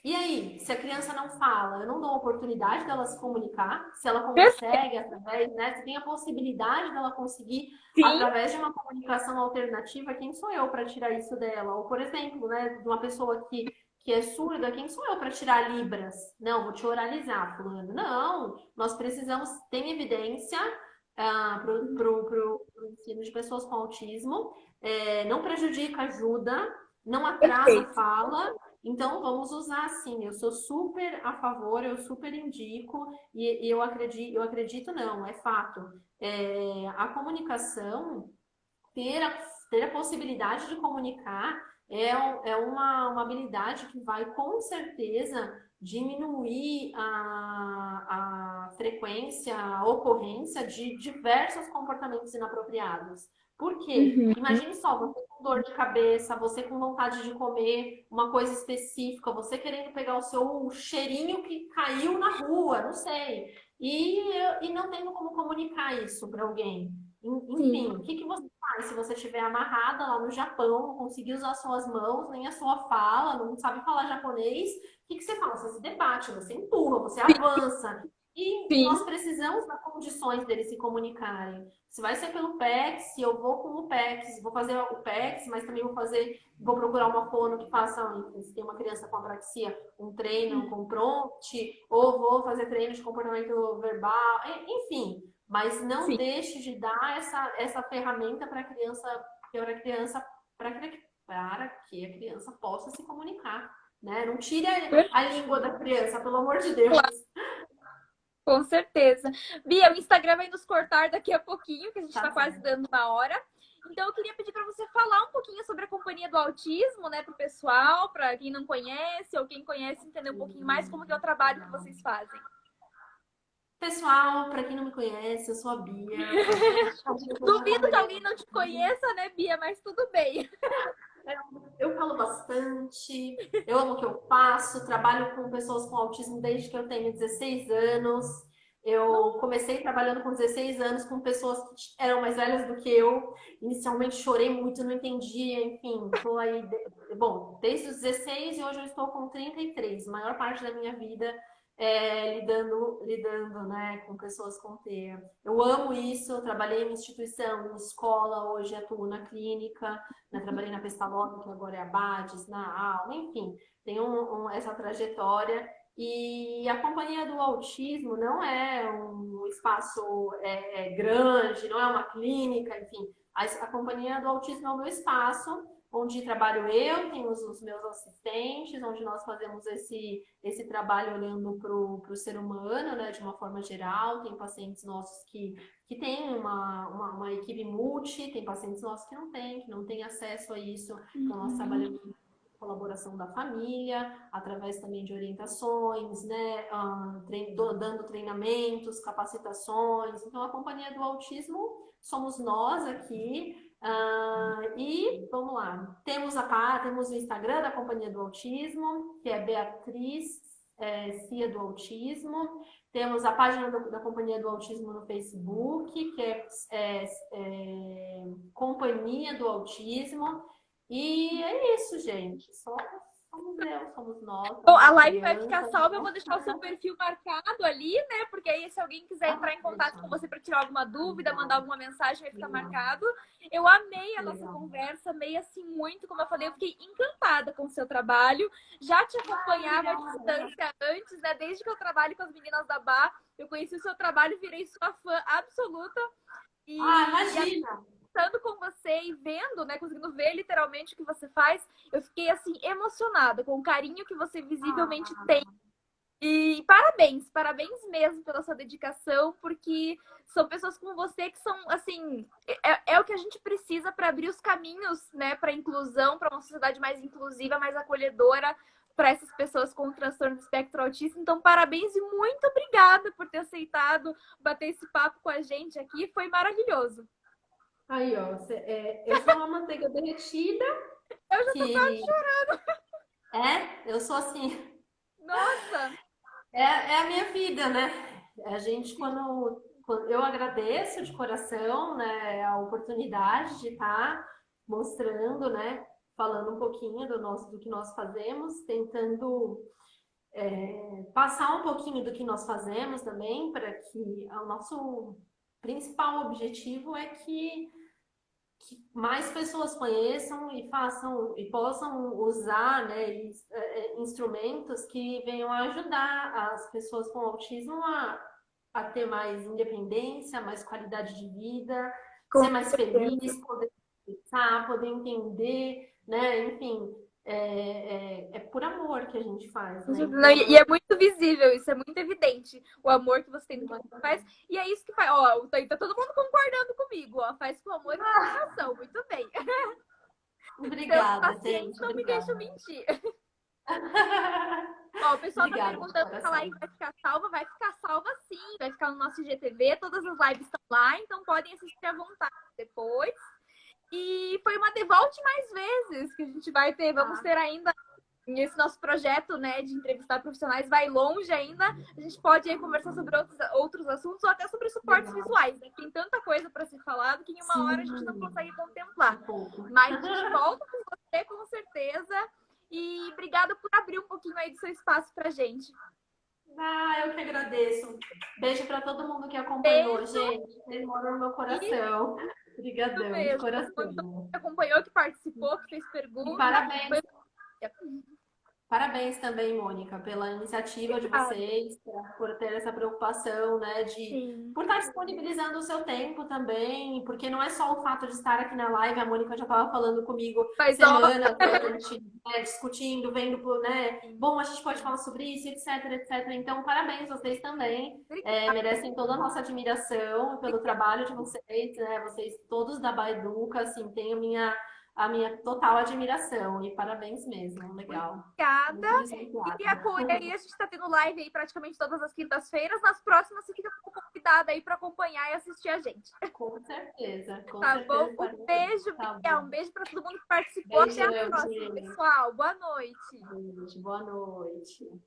e aí, se a criança não fala, eu não dou a oportunidade dela se comunicar, se ela Perfeito. consegue através, né? Se tem a possibilidade dela conseguir Sim. através de uma comunicação alternativa, quem sou eu para tirar isso dela? Ou, por exemplo, né, de uma pessoa que é surda, quem sou eu para tirar libras? Não, vou te oralizar, fulano. Não, nós precisamos, tem evidência para o ensino de pessoas com autismo, não prejudica, ajuda, não atrasa a Perfeito. fala, então, vamos usar assim. Eu sou super a favor, eu super indico, e eu acredito não, é fato. A comunicação, ter a, ter a possibilidade de comunicar é uma habilidade que vai com certeza diminuir a frequência, a ocorrência de diversos comportamentos inapropriados. Por quê? Uhum. Imagine só, você com dor de cabeça, você com vontade de comer uma coisa específica, você querendo pegar o seu cheirinho que caiu na rua, não sei, e não tendo como comunicar isso para alguém. Sim. Enfim, o que você faz se você estiver amarrada lá no Japão, não conseguir usar suas mãos, nem a sua fala, não sabe falar japonês? O que você faz? Você se debate, você empurra, você avança. E nós Sim. precisamos das condições deles se comunicarem. Se vai ser pelo PEX, se eu vou com o PEX, vou fazer o PEX, mas também vou procurar uma fono que faça, se tem uma criança com apraxia, um treino com prompt, ou vou fazer treino de comportamento verbal, enfim. Mas não Sim. deixe de dar essa ferramenta para a criança, para que a criança possa se comunicar, né? Não tire a língua da criança, pelo amor de Deus. Com certeza. Bia, o Instagram vai nos cortar daqui a pouquinho, que a gente Tá está quase certo. dando uma hora. Então eu queria pedir para você falar um pouquinho sobre a Companhia do Autismo, né, para o pessoal, para quem não conhece ou quem conhece entender um pouquinho mais como que é o trabalho que vocês fazem. Pessoal, para quem não me conhece, eu sou a Bia. Duvido que alguém não te conheça, né, Bia, mas tudo bem. Eu falo bastante, eu amo o que eu faço, trabalho com pessoas com autismo desde que eu tenho 16 anos. Eu comecei trabalhando com 16 anos com pessoas que eram mais velhas do que eu. Inicialmente chorei muito, não entendia, enfim, estou aí, bom, desde os 16 e hoje eu estou com 33. A maior parte da minha vida lidando, né, com pessoas com TEA. Eu amo isso, eu trabalhei em instituição, em escola, hoje atuo na clínica, né, trabalhei na Pestalozzi, que agora é a Abades, na Alma, enfim, tenho essa trajetória. E a Companhia do Autismo não é um espaço grande, não é uma clínica, enfim. A Companhia do Autismo é o meu espaço, onde trabalho eu, tenho os meus assistentes, onde nós fazemos esse trabalho olhando para o ser humano, né, de uma forma geral. Tem pacientes nossos que têm uma equipe multi, tem pacientes nossos que não têm acesso a isso. Então, nós trabalhamos com colaboração da família, através também de orientações, né, dando treinamentos, capacitações. Então, a Companhia do Autismo somos nós aqui. E vamos lá, temos o Instagram da Companhia do Autismo, que é Beatriz Cia do Autismo. Temos a página da Companhia do Autismo no Facebook, que é Companhia do Autismo. E é isso, gente. Somos nós. Bom, a live vai ficar salva, eu vou deixar o seu perfil marcado ali, né? Porque aí se alguém quiser entrar em contato com você para tirar alguma dúvida, mandar alguma mensagem, vai ficar marcado. Eu amei a nossa conversa, amei assim muito, como eu falei, eu fiquei encantada com o seu trabalho. Já te acompanhava à distância antes, né? Desde que eu trabalho com as meninas da Bar, eu conheci o seu trabalho e virei sua fã absoluta. Imagina! Estando com você e vendo, né, conseguindo ver literalmente o que você faz, eu fiquei assim emocionada com o carinho que você visivelmente tem. E parabéns mesmo pela sua dedicação, porque são pessoas como você que são assim, é o que a gente precisa para abrir os caminhos, né, para inclusão, para uma sociedade mais inclusiva, mais acolhedora para essas pessoas com transtorno do espectro autista. Então, parabéns e muito obrigada por ter aceitado bater esse papo com a gente aqui, foi maravilhoso. Aí, ó, eu sou uma manteiga derretida. Eu já tô quase chorando. Eu sou assim. Nossa! É a minha vida, né? A gente, quando eu agradeço de coração, né, a oportunidade de estar mostrando, né, falando um pouquinho do que nós fazemos, tentando passar um pouquinho do que nós fazemos também, para que o nosso principal objetivo é que mais pessoas conheçam e façam e possam usar, né, instrumentos que venham a ajudar as pessoas com autismo a ter mais independência, mais qualidade de vida, ser mais feliz, poder pensar, poder entender, né? Enfim, é por amor que a gente faz, né? Não, e é muito visível, isso é muito evidente, o amor que você tem no que você faz. E é isso que faz. Ó, tá todo mundo concordando comigo, ó. Faz com amor e com coração. Muito bem. Obrigada, então, gente. Não Obrigada. me deixe mentir. Ó, o pessoal tá perguntando se a live vai ficar salva sim, vai ficar no nosso IGTV, todas as lives estão lá, então podem assistir à vontade depois. E foi uma Volte mais vezes que a gente vai ter, vamos ter ainda esse nosso projeto, né, de entrevistar profissionais vai longe ainda. A gente pode aí conversar sobre outros assuntos ou até sobre suportes visuais, né? Tem tanta coisa para ser falado que em uma hora a gente não consegue contemplar. Mas a gente volta com você com certeza. E obrigada por abrir um pouquinho aí do seu espaço pra gente. Eu que agradeço. Beijo para todo mundo que acompanhou, Beijo. gente. Vocês moram no meu coração. Obrigadão, de coração. Que acompanhou, que participou, que fez perguntas. E parabéns. Parabéns também, Mônica, pela iniciativa de vocês, por ter essa preocupação, né, por estar disponibilizando o seu tempo também, porque não é só o fato de estar aqui na live, a Mônica já estava falando comigo Mas, ó, semanas antes, né, discutindo, vendo, né, bom, a gente pode falar sobre isso, etc, etc. Então, parabéns, vocês também merecem toda a nossa admiração pelo trabalho de vocês, né, vocês todos da Baiduca, assim, têm a minha total admiração e parabéns mesmo, legal. obrigada. Muito lisonjeada. E a aí, a gente tá tendo live aí praticamente todas as quintas-feiras. Nas próximas, você fica convidada aí para acompanhar e assistir a gente. Com certeza, com Tá certeza. bom? Um beijo, Tá Miguel. bom. Um beijo para todo mundo que participou. Até a Beijão, próxima, gente. pessoal. Boa noite. Beijo, boa noite.